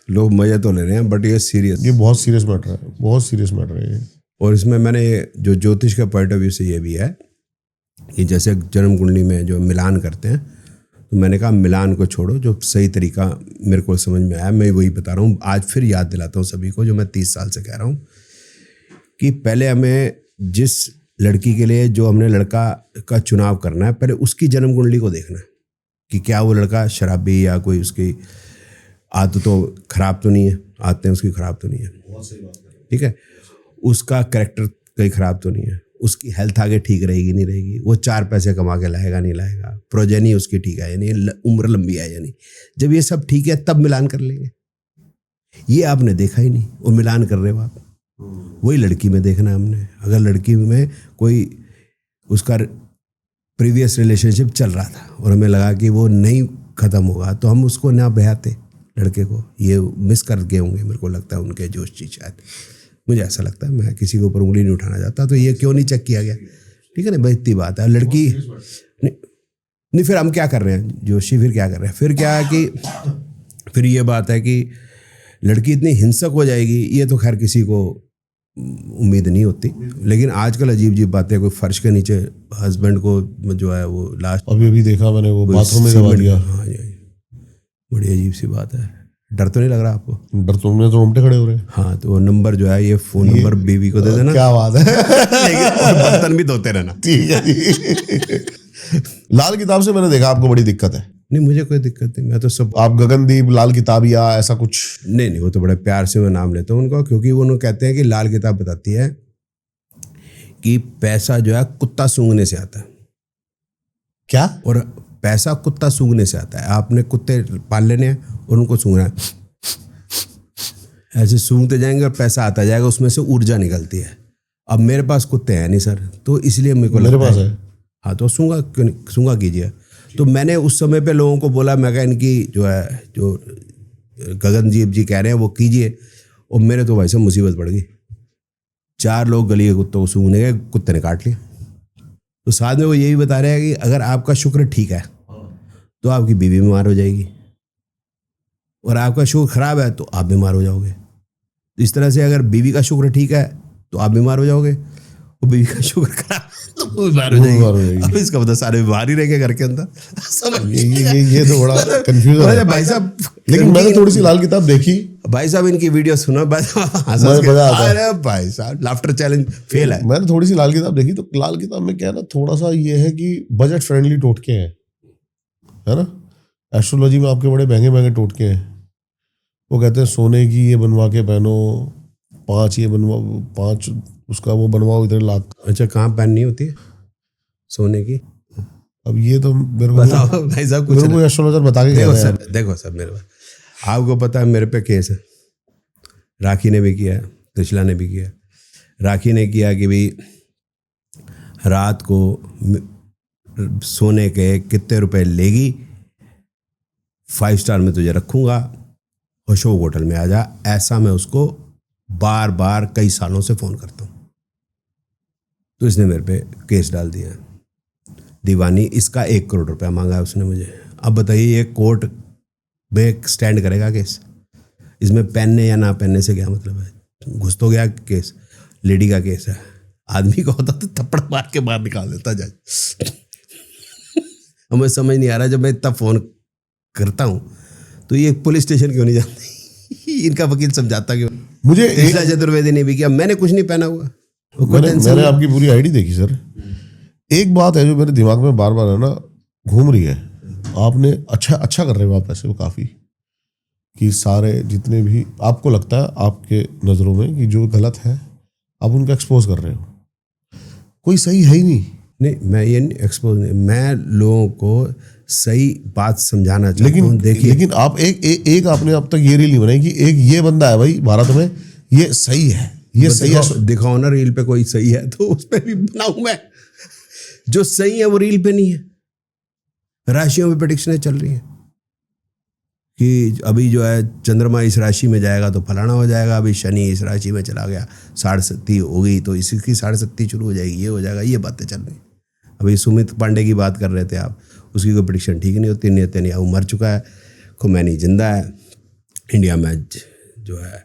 लोग मजे तो ले रहे हैं, बट ये सीरियस, ये बहुत सीरियस मैटर है, बहुत सीरियस मैटर है ये। और इसमें मैंने जो ज्योतिष का पॉइंट ऑफ व्यू से ये भी है कि जैसे जन्म कुंडली में जो मिलान करते हैं, तो मैंने कहा मिलान को छोड़ो, जो सही तरीका मेरे को समझ में आया मैं वही बता रहा हूँ। आज फिर याद दिलाता हूँ सभी को, जो मैं 30 साल से कह रहा हूँ कि पहले हमें जिस लड़की के लिए जो हमने लड़का का चुनाव करना है, पहले उसकी जन्म कुंडली को देखना है कि क्या वो लड़का शराबी या कोई उसकी आदत तो खराब तो नहीं है, आदतें उसकी खराब तो नहीं है, ठीक है, उसका कैरेक्टर कहीं खराब तो नहीं है, उसकी हेल्थ आगे ठीक रहेगी नहीं रहेगी, वो 4 पैसे कमा के लाएगा नहीं लाएगा, प्रोजेनी उसकी ठीक है या नहीं, उम्र लंबी है या नहीं। जब ये सब ठीक है तब मिलान कर लेंगे। ये आपने देखा ही नहीं और मिलान कर रहे हो आप। वही लड़की में देखना है हमने। अगर लड़की में कोई उसका प्रीवियस रिलेशनशिप चल रहा था और हमें लगा कि वो नहीं ख़त्म होगा, तो हम उसको ना बहाते लड़के को। ये मिस कर गए होंगे मेरे को लगता है उनके जोश चीज, शायद मुझे ऐसा लगता है। मैं किसी के ऊपर उंगली नहीं उठाना चाहता, तो ये क्यों नहीं चेक किया गया, ठीक है ना भाई, इतनी बात है। लड़की नहीं, फिर हम क्या कर रहे हैं जोशी, फिर क्या कर रहे हैं, फिर क्या है कि फिर ये बात है कि लड़की इतनी हिंसक हो जाएगी, ये तो खैर किसी को उम्मीद नहीं होती। लेकिन आजकल अजीब अजीब बातें, कोई फर्श के नीचे हस्बैंड को जो है वो लास्ट अभी देखा मैंने, वो बाथरूम में दबा दिया। हाँ जी, बड़ी अजीब सी बात है। डर तो नहीं लग रहा आपको? डर तो मेरे तो रोंगटे खड़े हो रहे हैं। हाँ, तो वो नंबर जो है, ये फोन नंबर बीवी को दे देना। क्या बात है। लेकिन और बर्तन भी धोते रहना। ठीक है जी। लाल किताब से मैंने देखा आपको बड़ी दिक्कत है। नहीं, मुझे कोई दिक्कत नहीं, मैं तो सब। आप गगनदीप लाल किताब या ऐसा कुछ? नहीं, वो तो बड़े प्यार से मैं नाम लेता हूँ उनका, क्योंकि वो उन्होंने कहते हैं कि लाल किताब बताती है कि पैसा जो है कुत्ता सूंघने से आता है। क्या? और पैसा कुत्ता सूंघने से आता है। आपने कुत्ते पाल लेने हैं और उनको सूंघना है, ऐसे सूंघते जाएंगे और पैसा आता जाएगा, उसमें से ऊर्जा निकलती है। अब मेरे पास कुत्ते हैं नहीं सर, तो इसलिए मेरे को मेरे पास है। हाँ, तो सूंघा कीजिए। तो मैंने उस समय पे लोगों को बोला, मैं कहा इनकी जो है, जो गगनदीप जी कह रहे हैं वो कीजिए। और मेरे तो भाई साहब मुसीबत पड़ गई। 4 लोग गली के कुत्तों को सूंघने गए, कुत्ते ने काट लिया। तो साथ में वो यही बता रहे हैं कि अगर आपका शुक्र ठीक है तो आपकी बीवी बीमार हो जाएगी, और आपका शुक्र खराब है तो आप बीमार हो जाओगे। तो इस तरह से अगर बीवी का शुक्र ठीक है तो आप बीमार हो जाओगे, और बीवी का शुक्र खराब है तो वो बीमार हो जाएगी। अब इसका मतलब सारे बीमार ही रहेंगे घर के अंदर। समझ ये तो बड़ा कंफ्यूजन है भाई साहब। लेकिन मैंने थोड़ी सी लाल किताब देखी भाई साहब, इनकी वीडियो सुनो भाई साहब, लाफ्टर चैलेंज फेल है। मैंने थोड़ी सी लाल किताब देखी, तो लाल किताब में क्या है ना, थोड़ा सा ये है कि बजट फ्रेंडली टोटके हैं, है ना। एस्ट्रोलॉजी में आपके बड़े महंगे महंगे टोटके हैं। वो कहते हैं सोने की ये बनवा के पहनो, 5 ये बनवा, 5 उसका वो बनवाओ, इतने लाख। अच्छा, कहाँ पहननी होती है सोने की? अब ये तो मेरे को बताओ भाई साहब, कुछ कोई एस्ट्रोलॉजर बता के देखो सर, देखो सर, मेरे पास आपको पता है मेरे पे केस है। राखी ने भी किया, त्रिशला ने भी किया। राखी ने किया कि भाई रात को सोने के कितने रुपए लेगी, 5 स्टार में तुझे रखूंगा और अशोक होटल में आ जा। ऐसा मैं उसको बार बार कई सालों से फ़ोन करता हूँ। तो इसने मेरे पे केस डाल दिया, दीवानी। इसका 1 करोड़ रुपया मांगा है उसने मुझे। अब बताइए, ये कोर्ट में स्टैंड करेगा केस? इसमें पहनने या ना पहनने से क्या मतलब है? घुस तो गया केस, लेडी का केस है। आदमी का होता तो थप्पड़ मार के बाहर निकाल देता जज। हमें समझ नहीं आ रहा, जब मैं इतना फ़ोन करता हूँ तो ये पुलिस स्टेशन क्यों नहीं जाती? इनका वकील समझाता क्यों? मुझे त्रिशला चतुर्वेदी ने भी किया, मैंने कुछ नहीं पहना हुआ। मैंने आपकी पूरी आईडी देखी सर। एक बात है जो मेरे दिमाग में बार बार है ना घूम रही है, आपने अच्छा कर रहे हो आप ऐसे, वो काफ़ी कि सारे जितने भी आपको लगता है आपके नज़रों में कि जो गलत है आप उनको एक्सपोज कर रहे हो। कोई सही है ही नहीं। मैं ये एक्सपोज नहीं, मैं लोगों को सही बात समझाना चाहता हूँ। देखिए, लेकिन आप एक आपने अब तक ये रील नहीं बनाई कि एक ये बंदा है भाई भारत में, ये सही है, ये सही है। दिखाओ ना रील पे कोई सही है तो उस पर भी बनाऊं मैं। जो सही है वो रील पे नहीं है। राशियों में प्रेडिक्शनें चल रही हैं कि अभी जो है चंद्रमा इस राशि में जाएगा तो फलाना हो जाएगा, अभी शनि इस राशि में चला गया, 7.5 हो गई तो इसकी 7.5 शुरू हो जाएगी, ये हो जाएगा। ये बातें चल रही। अभी सुमित पांडे की बात कर रहे थे आप, उसकी कोई प्रेडिक्शन ठीक नहीं होती। नेतन्याहू मर चुका है, खुमैनी जिंदा है, इंडिया मैच जो है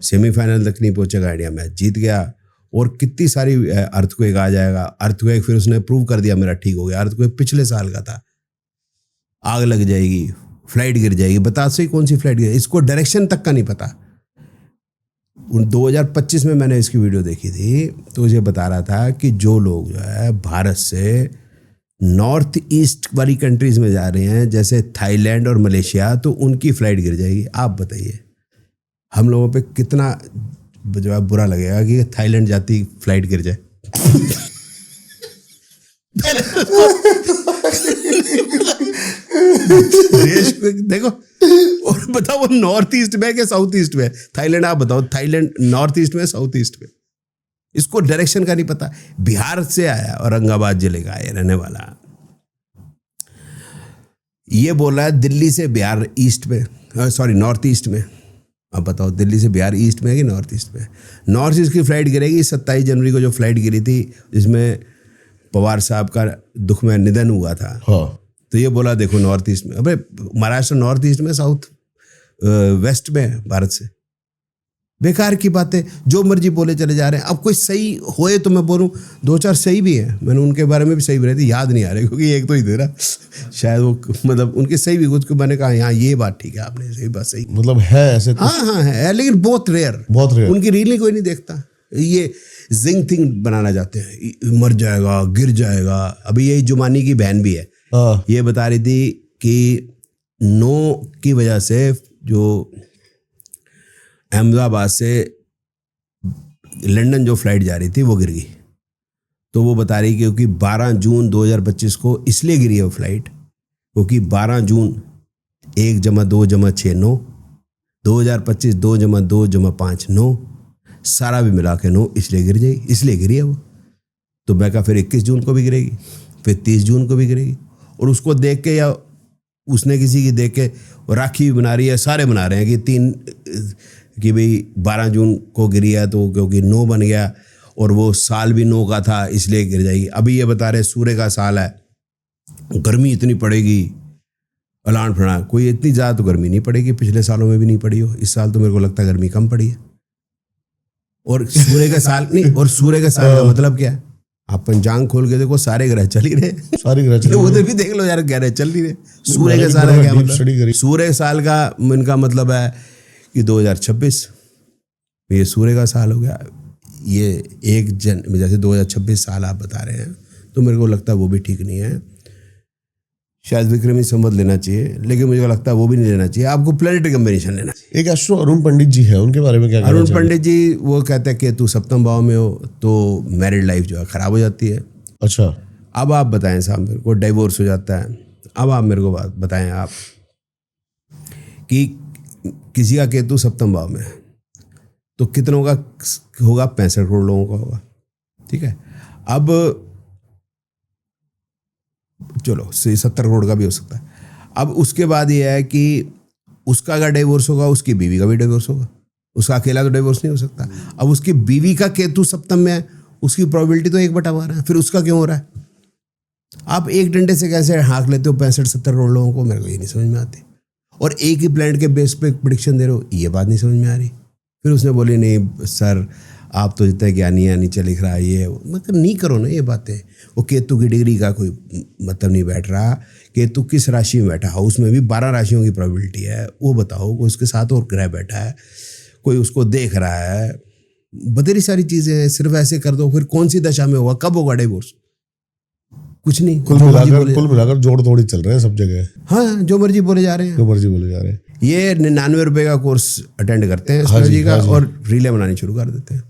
सेमीफाइनल तक नहीं पहुंचेगा, इंडिया मैच जीत गया। और कितनी सारी अर्थक्वेक आ जाएगा। अर्थक्वेक फिर उसने प्रूव कर दिया मेरा ठीक हो गया। अर्थक्वेक पिछले साल का था। आग लग जाएगी, फ्लाइट गिर जाएगी, बता सही कौन सी फ्लाइट गिर, इसको डायरेक्शन तक का नहीं पता। 2025 में मैंने इसकी वीडियो देखी थी, तो मुझे बता रहा था कि जो लोग जो है भारत से नॉर्थ ईस्ट वाली कंट्रीज में जा रहे हैं, जैसे थाईलैंड और मलेशिया, तो उनकी फ्लाइट गिर जाएगी। आप बताइए हम लोगों पे कितना जो है बुरा लगेगा कि थाईलैंड जाती फ्लाइट गिर जाए। देश में देखो, और बताओ वो नॉर्थ ईस्ट में क्या साउथ ईस्ट में? थाईलैंड आप बताओ, थाईलैंड नॉर्थ ईस्ट में साउथ ईस्ट में? इसको डायरेक्शन का नहीं पता। बिहार से आया, औरंगाबाद जिले का है रहने वाला, ये बोल रहा है दिल्ली से बिहार ईस्ट में, सॉरी नॉर्थ ईस्ट में। अब बताओ दिल्ली से बिहार ईस्ट में है कि नॉर्थ ईस्ट में? नॉर्थ ईस्ट की फ्लाइट गिरेगी। 27 जनवरी को जो फ्लाइट गिरी थी जिसमें पवार साहब का दुख में निधन हुआ था, हाँ। तो ये बोला देखो नॉर्थ ईस्ट में। अबे महाराष्ट्र नॉर्थ ईस्ट में, साउथ वेस्ट में भारत से? बेकार की बातें, जो मर्जी बोले चले जा रहे हैं। अब कोई सही होए तो मैं बोलूं, 2-4 सही भी है, मैंने उनके बारे में भी सही भी रहती, याद नहीं आ रहे क्योंकि एक तो ही दे रहा शायद वो, मतलब उनके सही भी कुछ, मैंने कहा हाँ ये बात ठीक है, आपने सही बात सही, मतलब है ऐसे कुछ? हाँ है, लेकिन बहुत रेयर, उनकी रील ही कोई नहीं देखता। ये जिंग थिंग बनाना चाहते हैं, मर जाएगा, गिर जाएगा। अभी यही जुमानी की बहन भी है, ये बता रही थी कि 9 की वजह से जो अहमदाबाद से लंदन जो फ्लाइट जा रही थी वो गिर गई। तो वो बता रही क्योंकि 12 जून 2025 को इसलिए गिरी है वो फ्लाइट क्योंकि 12 जून 1 + 2 + 6 9, 2025 2 + 2 + 5 9, सारा भी मिला के 9, इसलिए गिर जाएगी, इसलिए गिरी है वो। तो मैं कहा फिर 21 जून को भी गिरेगी, फिर 30 जून को भी गिरेगी। और उसको देख के या उसने किसी की देख के राखी भी बना रही है, सारे बना रहे हैं कि भाई 12 जून को गिरी है तो क्योंकि 9 बन गया और वो साल भी 9 का था इसलिए गिर जाएगी। अभी ये बता रहे सूर्य का साल है, गर्मी इतनी पड़ेगी, अलान फड़ा, कोई इतनी ज़्यादा तो गर्मी नहीं पड़ेगी, पिछले सालों में भी नहीं पड़ी हो, इस साल तो मेरे को लगता है गर्मी कम पड़ी है। और सूर्य का साल नहीं, और सूर्य का साल का मतलब क्या है? आप पंचांग खोल के देखो, सारे ग्रह चल ही रहे, सारे ग्रह चल, उधर भी देख लो यार, ग्रह चल ही रहे। सूर्य के साल का क्या मतलब? सूर्य साल का इनका मतलब है कि 2026 ये सूर्य का साल हो गया। ये 1 जनवरी जैसे 2026 साल आप बता रहे हैं, तो मेरे को लगता है वो भी ठीक नहीं है। शायद विक्रमी संवत लेना चाहिए, लेकिन मुझे लगता है वो भी नहीं लेना चाहिए, आपको प्लेनेटरी कॉम्बिनेशन लेना चाहिए। एक एस्ट्रो अरुण पंडित जी है, उनके बारे में क्या? अरुण पंडित जी वो कहते हैं कि तू सप्तम भाव में हो तो मैरिड लाइफ जो है खराब हो जाती है। अच्छा, अब आप बताएं साहब, मेरे को डाइवोर्स हो जाता है। अब आप मेरे को बात बताएं आप कि किसी का केतु सप्तम भाव में है तो कितनों का होगा? 65 करोड़ लोगों का होगा, ठीक है। अब चलो 70 करोड़ का भी हो सकता है। अब उसके बाद ये है कि उसका अगर डिवोर्स होगा, उसकी बीवी का भी डिवोर्स होगा, उसका अकेला तो डिवोर्स नहीं हो सकता। अब उसकी बीवी का केतु सप्तम में है, उसकी प्रोबेबिलिटी तो 1/12 है, फिर उसका क्यों हो रहा है? आप एक डंडे से कैसे हाँक लेते हो 65-70 करोड़ लोगों को? मेरे को ये नहीं समझ में आती। और एक ही प्लानट के बेस पे प्रेडिक्शन दे रहे हो, ये बात नहीं समझ में आ रही। फिर उसने बोली नहीं सर आप तो जितने ज्ञानी है नीचे लिख रहा है ये, मतलब नहीं करो ना ये बातें। वो केतु की डिग्री का कोई मतलब नहीं बैठ रहा। केतु किस राशि में बैठा? हाउस में भी 12 राशियों की प्रोबेबिलिटी है, वो बताओ। कोई उसके साथ और ग्रह बैठा है, कोई उसको देख रहा है, बतेरी सारी चीज़ें हैं। सिर्फ ऐसे कर दो, फिर कौन सी दशा में होगा, कब होगा डिवोर्स? कुछ नहीं। कुल मिलाकर जोड़ तोड़ चल रहे हैं सब जगह। हाँ, जो मर्जी बोले जा रहे हैं, जो मर्जी बोले जा रहे हैं। ये 99 रुपए का कोर्स अटेंड करते हैं एस्ट्रोलॉजी का और रीलें बनानी शुरू कर देते हैं।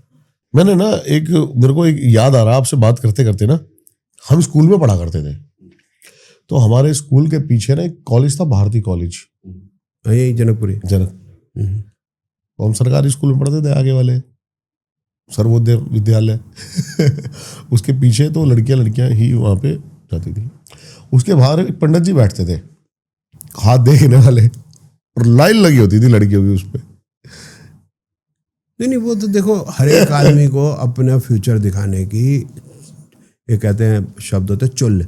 मैंने ना मेरे को एक याद आ रहा, आपसे बात करते करते ना, हम स्कूल में पढ़ा करते थे, तो हमारे स्कूल के पीछे ना एक कॉलेज था, भारती कॉलेज, यही जनकपुरी तो हम सरकारी स्कूल में पढ़ते थे, आगे वाले सर्वोदय विद्यालय उसके पीछे तो लड़कियां ही वहाँ पे जाती थी। उसके बाहर एक पंडित जी बैठते थे, हाथ देखने वाले, और लाइन लगी होती थी लड़कियों की उस पर। नहीं, वो तो देखो हर एक आदमी को अपना फ्यूचर दिखाने की, ये कहते हैं शब्द होते चुल।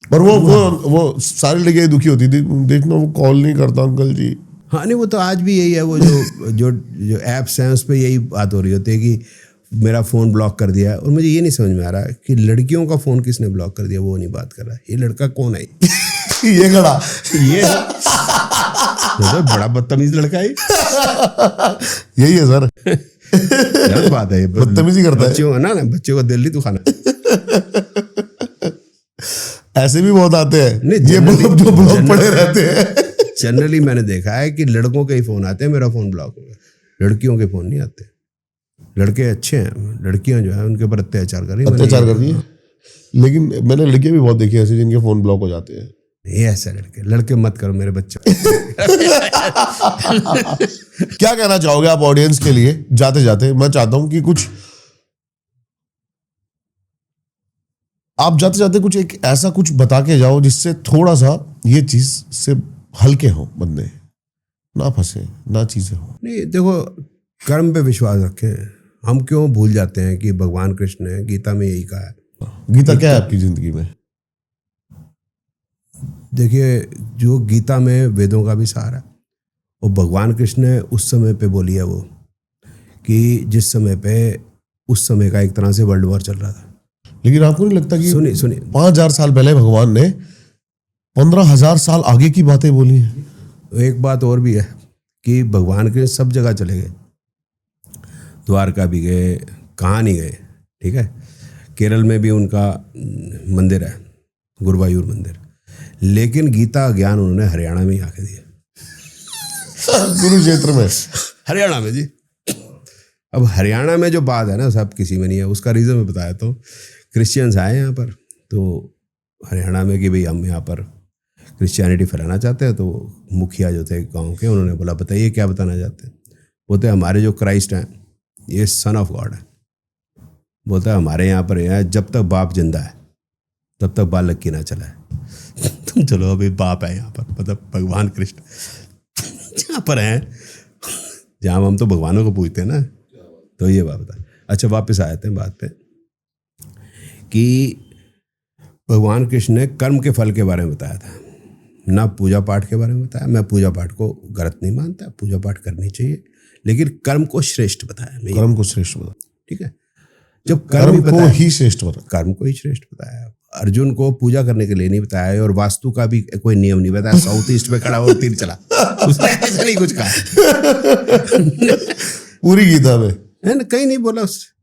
और वो सारी लड़कियां दुखी होती थी, देखना वो कॉल नहीं करता अंकल जी। हाँ, नहीं वो तो आज भी यही है। वो जो ऐप्स हैं उस पर यही बात हो रही होती है कि मेरा फ़ोन ब्लॉक कर दिया है। और मुझे ये नहीं समझ में आ रहा कि लड़कियों का फ़ोन किसने ब्लॉक कर दिया, वो नहीं बात कर रहा है। ये लड़का कौन है? ये खड़ा, ये तो बड़ा बदतमीज लड़का है। यही है सर, गलत बात है, बदतमीजी करता है। बच्चों ना बच्चों को दिल नहीं दुखाना। ऐसे भी बहुत आते हैं, ये जो ब्लॉक पड़े रहते हैं। जनरली मैंने देखा है कि लड़कों के ही फोन आते हैं, मेरा फोन ब्लॉक हो गया। लड़कियों के फोन नहीं आते। लड़के अच्छे हैं, लड़कियां जो है उनके ऊपर अत्याचार कर रही है। लेकिन मैंने लड़के भी बहुत देखे ऐसे जिनके फोन ब्लॉक हो जाते हैं। ये ऐसे लड़के मत करो मेरे बच्चे। क्या कहना चाहोगे आप ऑडियंस के लिए जाते जाते? मैं चाहता हूं कि कुछ आप जाते जाते कुछ एक ऐसा कुछ बता के जाओ जिससे थोड़ा सा ये चीज से हल्के हो, बंदे ना फंसे, ना चीजें हो। नहीं देखो, कर्म पे विश्वास रखें। हम क्यों भूल जाते हैं कि भगवान कृष्ण ने गीता में यही कहा है। गीता क्या है आपकी जिंदगी में? देखिए, जो गीता में वेदों का भी सार है, और भगवान कृष्ण ने उस समय पे बोली है वो कि जिस समय पे उस समय का एक तरह से वर्ल्ड वॉर चल रहा था। लेकिन आपको नहीं लगता कि सुनिए 5000 साल पहले भगवान ने 15000 साल आगे की बातें बोली हैं? एक बात और भी है कि भगवान के सब जगह चले गए, द्वारका भी गए, कहाँ नहीं गए, ठीक है। केरल में भी उनका मंदिर है, गुरुवायूर मंदिर, लेकिन गीता ज्ञान उन्होंने हरियाणा में ही आके दिया। कुरुक्षेत्र में, हरियाणा में जी। अब हरियाणा में जो बात है ना, सब किसी में नहीं है। उसका रीज़न मैं बताया तो क्रिश्चियंस आए यहाँ पर, तो हरियाणा में कि भाई हम यहाँ पर क्रिश्चियनिटी फैलाना चाहते हैं। तो मुखिया जो थे गांव के, उन्होंने बोला बताइए क्या बताना चाहते हैं। बोलते हमारे जो क्राइस्ट हैं ये सन ऑफ गॉड है। बोलता है हमारे यहाँ पर है जब तक बाप जिंदा है तब तक बाल लक्की ना चला है। तुम चलो अभी बाप है यहाँ पर, मतलब भगवान कृष्ण जहाँ पर हैं, जहाँ हम तो भगवानों को पूछते हैं ना। तो ये बात बता। अच्छा वापस आए थे बात पे कि भगवान कृष्ण ने कर्म के फल के बारे में बताया था, ना पूजा पाठ के बारे में बताया। मैं पूजा पाठ को गलत नहीं मानता, पूजा पाठ करनी चाहिए, लेकिन कर्म को श्रेष्ठ बताया। कर्म को श्रेष्ठ बताया, ठीक है। जब कर्म को ही श्रेष्ठ बताया, कर्म को ही श्रेष्ठ बताया। अर्जुन को पूजा करने के लिए नहीं बताया, और वास्तु का भी कोई नियम नहीं बताया। साउथ ईस्ट में खड़ा हो तीर चला, उसने ऐसा नहीं कुछ कहा पूरी गीता में, है ना, कहीं नहीं बोला उससे।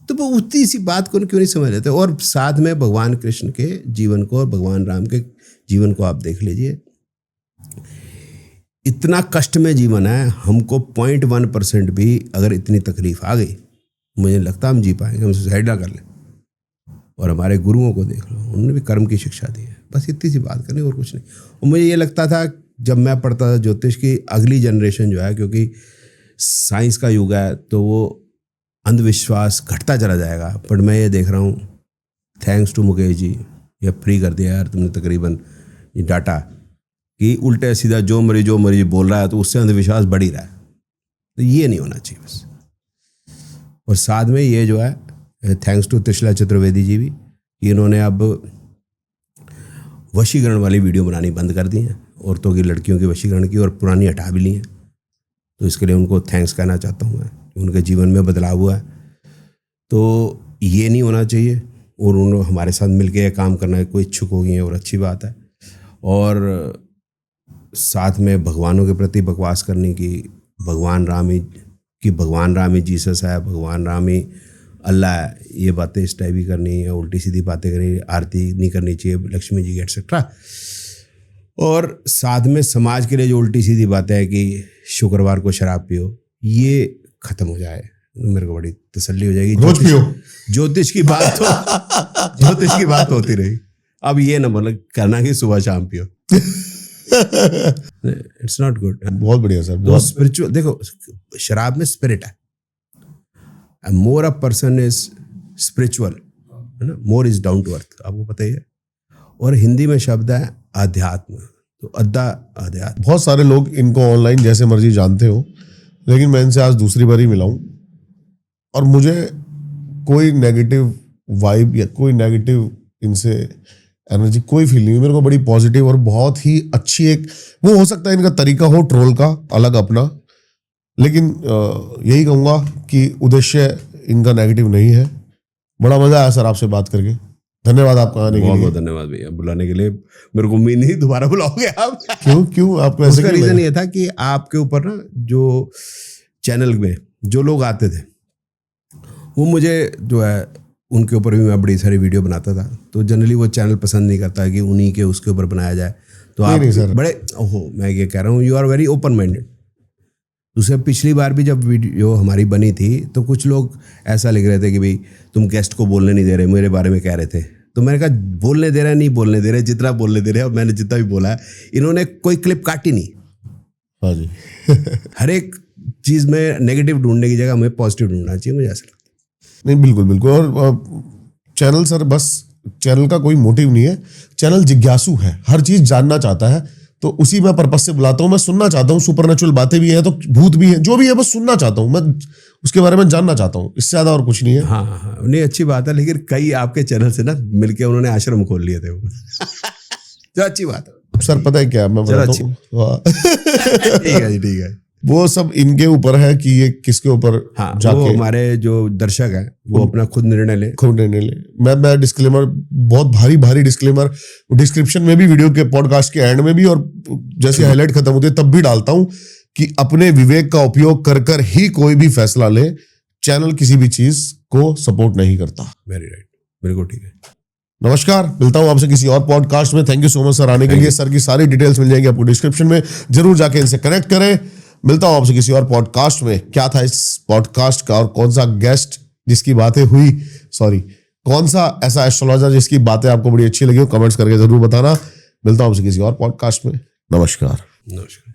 तो वो उतनी सी बात को क्यों नहीं समझ लेते। और साथ में भगवान कृष्ण के जीवन को और भगवान राम के जीवन को आप देख लीजिए, इतना कष्ट में जीवन है। हमको 0.1% भी अगर इतनी तकलीफ आ गई, मुझे लगता हम जी पाएंगे, हम सुसाइड ना कर लें। और हमारे गुरुओं को देख लो, उन्होंने भी कर्म की शिक्षा दी है। बस इतनी सी बात करनी और कुछ नहीं। और मुझे ये लगता था जब मैं पढ़ता था ज्योतिष की, अगली जनरेशन जो है, क्योंकि साइंस का युग है, तो वो अंधविश्वास घटता चला जाएगा। पर मैं ये देख रहा हूँ, थैंक्स टू मुकेश जी, ये फ्री कर दिया यार तुमने तकरीबन ये डाटा, कि उल्टे सीधा जो मरीज बोल रहा है तो उससे अंधविश्वास बढ़ ही रहा है। तो ये नहीं होना चाहिए बस। और साथ में ये जो है, थैंक्स टू त्रिशला चतुर्वेदी जी भी, इन्होंने अब वशीकरण वाली वीडियो बनानी बंद कर दी है, औरतों की, लड़कियों की वशीकरण की, और पुरानी हटा भी ली है। तो इसके लिए उनको थैंक्स कहना चाहता हूँ मैं, उनके जीवन में बदलाव हुआ है। तो ये नहीं होना चाहिए, और उन्होंने हमारे साथ मिलकर काम करना कोई इच्छुक हो गई है, और अच्छी बात है। और साथ में भगवानों के प्रति बकवास करने की, भगवान राम ही जीसस है, भगवान राम ही अल्लाह है, ये बातें इस टाइप ही करनी है, उल्टी सीधी बातें करनी, आरती नहीं करनी चाहिए लक्ष्मी जी की एक्सेट्रा। और साथ में समाज के लिए जो उल्टी सीधी बातें है कि शुक्रवार को शराब पियो, ये खत्म हो जाए, मेरे को बड़ी तसल्ली हो जाएगी। रोज पियो। ज्योतिष की बात होती रही, अब ये ना मतलब करना कि सुबह शाम पियो। It's not good. बहुत बढ़िया सर, बहुत स्पिरिचुअल। देखो शराब में स्पिरिट है, more a person is spiritual, है ना, more is down to earth, आपको पता ही है। और हिंदी में शब्द है अध्यात्म, तो अध्यात्म। बहुत सारे लोग इनको ऑनलाइन जैसे मर्जी जानते हो, लेकिन मैं इनसे आज दूसरी बार ही मिला हूं, और मुझे कोई नेगेटिव वाइब या कोई नेगेटिव इनसे एनर्जी कोई फील नहीं हुई। मेरे को बड़ी पॉजिटिव और बहुत ही अच्छी, एक वो हो सकता है इनका तरीका हो ट्रोल का अलग अपना, लेकिन यही कहूँगा कि उद्देश्य इनका नेगेटिव नहीं है। बड़ा मजा आया सर आपसे बात करके, धन्यवाद आपका आने के लिए। बहुत धन्यवाद भैया बुलाने के लिए, मेरे को उम्मीद नहीं दोबारा बुलाओगे आप। क्यों आपको ऐसे? उसका रीजन ये था कि आपके ऊपर ना जो चैनल में जो लोग आते थे, वो मुझे जो है उनके ऊपर भी मैं बड़ी सारी वीडियो बनाता था। तो जनरली वो चैनल पसंद नहीं करता कि उन्हीं के उसके ऊपर बनाया जाए। तो आप बड़े मैं ये कह रहा हूँ, you are very open minded. दूसरे पिछली बार भी जब वीडियो हमारी बनी थी, तो कुछ लोग ऐसा लिख रहे थे कि भाई तुम गेस्ट को बोलने नहीं दे रहे, मेरे बारे में कह रहे थे। तो मैंने कहा बोलने दे रहे नहीं बोलने दे रहे, जितना बोलने दे रहे हैं। मैंने जितना भी बोला है, इन्होंने कोई क्लिप काटी नहीं। हाँ जी। हर एक चीज़ में नेगेटिव ढूंढने की जगह हमें पॉजिटिव ढूंढना चाहिए, मुझे ऐसा लगता है। नहीं बिल्कुल। और चैनल सर, बस चैनल का कोई मोटिव नहीं है, चैनल जिज्ञासु है, हर चीज जानना चाहता है। तो उसी में पर्पस से बुलाता हूँ। मैं सुनना चाहता हूँ, सुपरनेचुरल बातें भी हैं तो भूत भी हैं, जो भी है बस सुनना चाहता हूँ, मैं उसके बारे में जानना चाहता हूँ, इससे ज्यादा और कुछ नहीं है। हाँ, नहीं अच्छी बात है। लेकिन कई आपके चैनल से ना मिलके उन्होंने आश्रम खोल लिए थे वो। जो अच्छी बात है सर। पता है क्या मैं बताता हूँ, ठीक है जी, ठीक है। वो सब इनके ऊपर है कि ये किसके ऊपर हाँ, वो जाके हमारे जो दर्शक है वो अपना खुद निर्णय ले। खुद निर्णय ले। मैं डिस्क्लेमर, बहुत भारी डिस्क्लेमर डिस्क्रिप्शन में भी, वीडियो के पॉडकास्ट के एंड में भी, और जैसे हाईलाइट खत्म होती है तब भी डालता हूं कि अपने विवेक का उपयोग कर ही कोई भी फैसला ले। चैनल किसी भी चीज को सपोर्ट नहीं करता। वेरी राइट, बिल्कुल ठीक है। नमस्कार, मिलता हूं आपसे किसी और पॉडकास्ट में। Thank you so much sir आने के लिए। सर की सारी डिटेल्स मिल जाएंगी आपको डिस्क्रिप्शन में, जरूर जाके इनसे कनेक्ट करें। मिलता हूं आपसे किसी और पॉडकास्ट में। क्या था इस पॉडकास्ट का और कौन सा गेस्ट जिसकी बातें हुई, कौन सा ऐसा एस्ट्रोलॉजर जिसकी बातें आपको बड़ी अच्छी लगी हो, कमेंट्स करके जरूर बताना। मिलता हूं आपसे किसी और पॉडकास्ट में। नमस्कार। नमस्कार।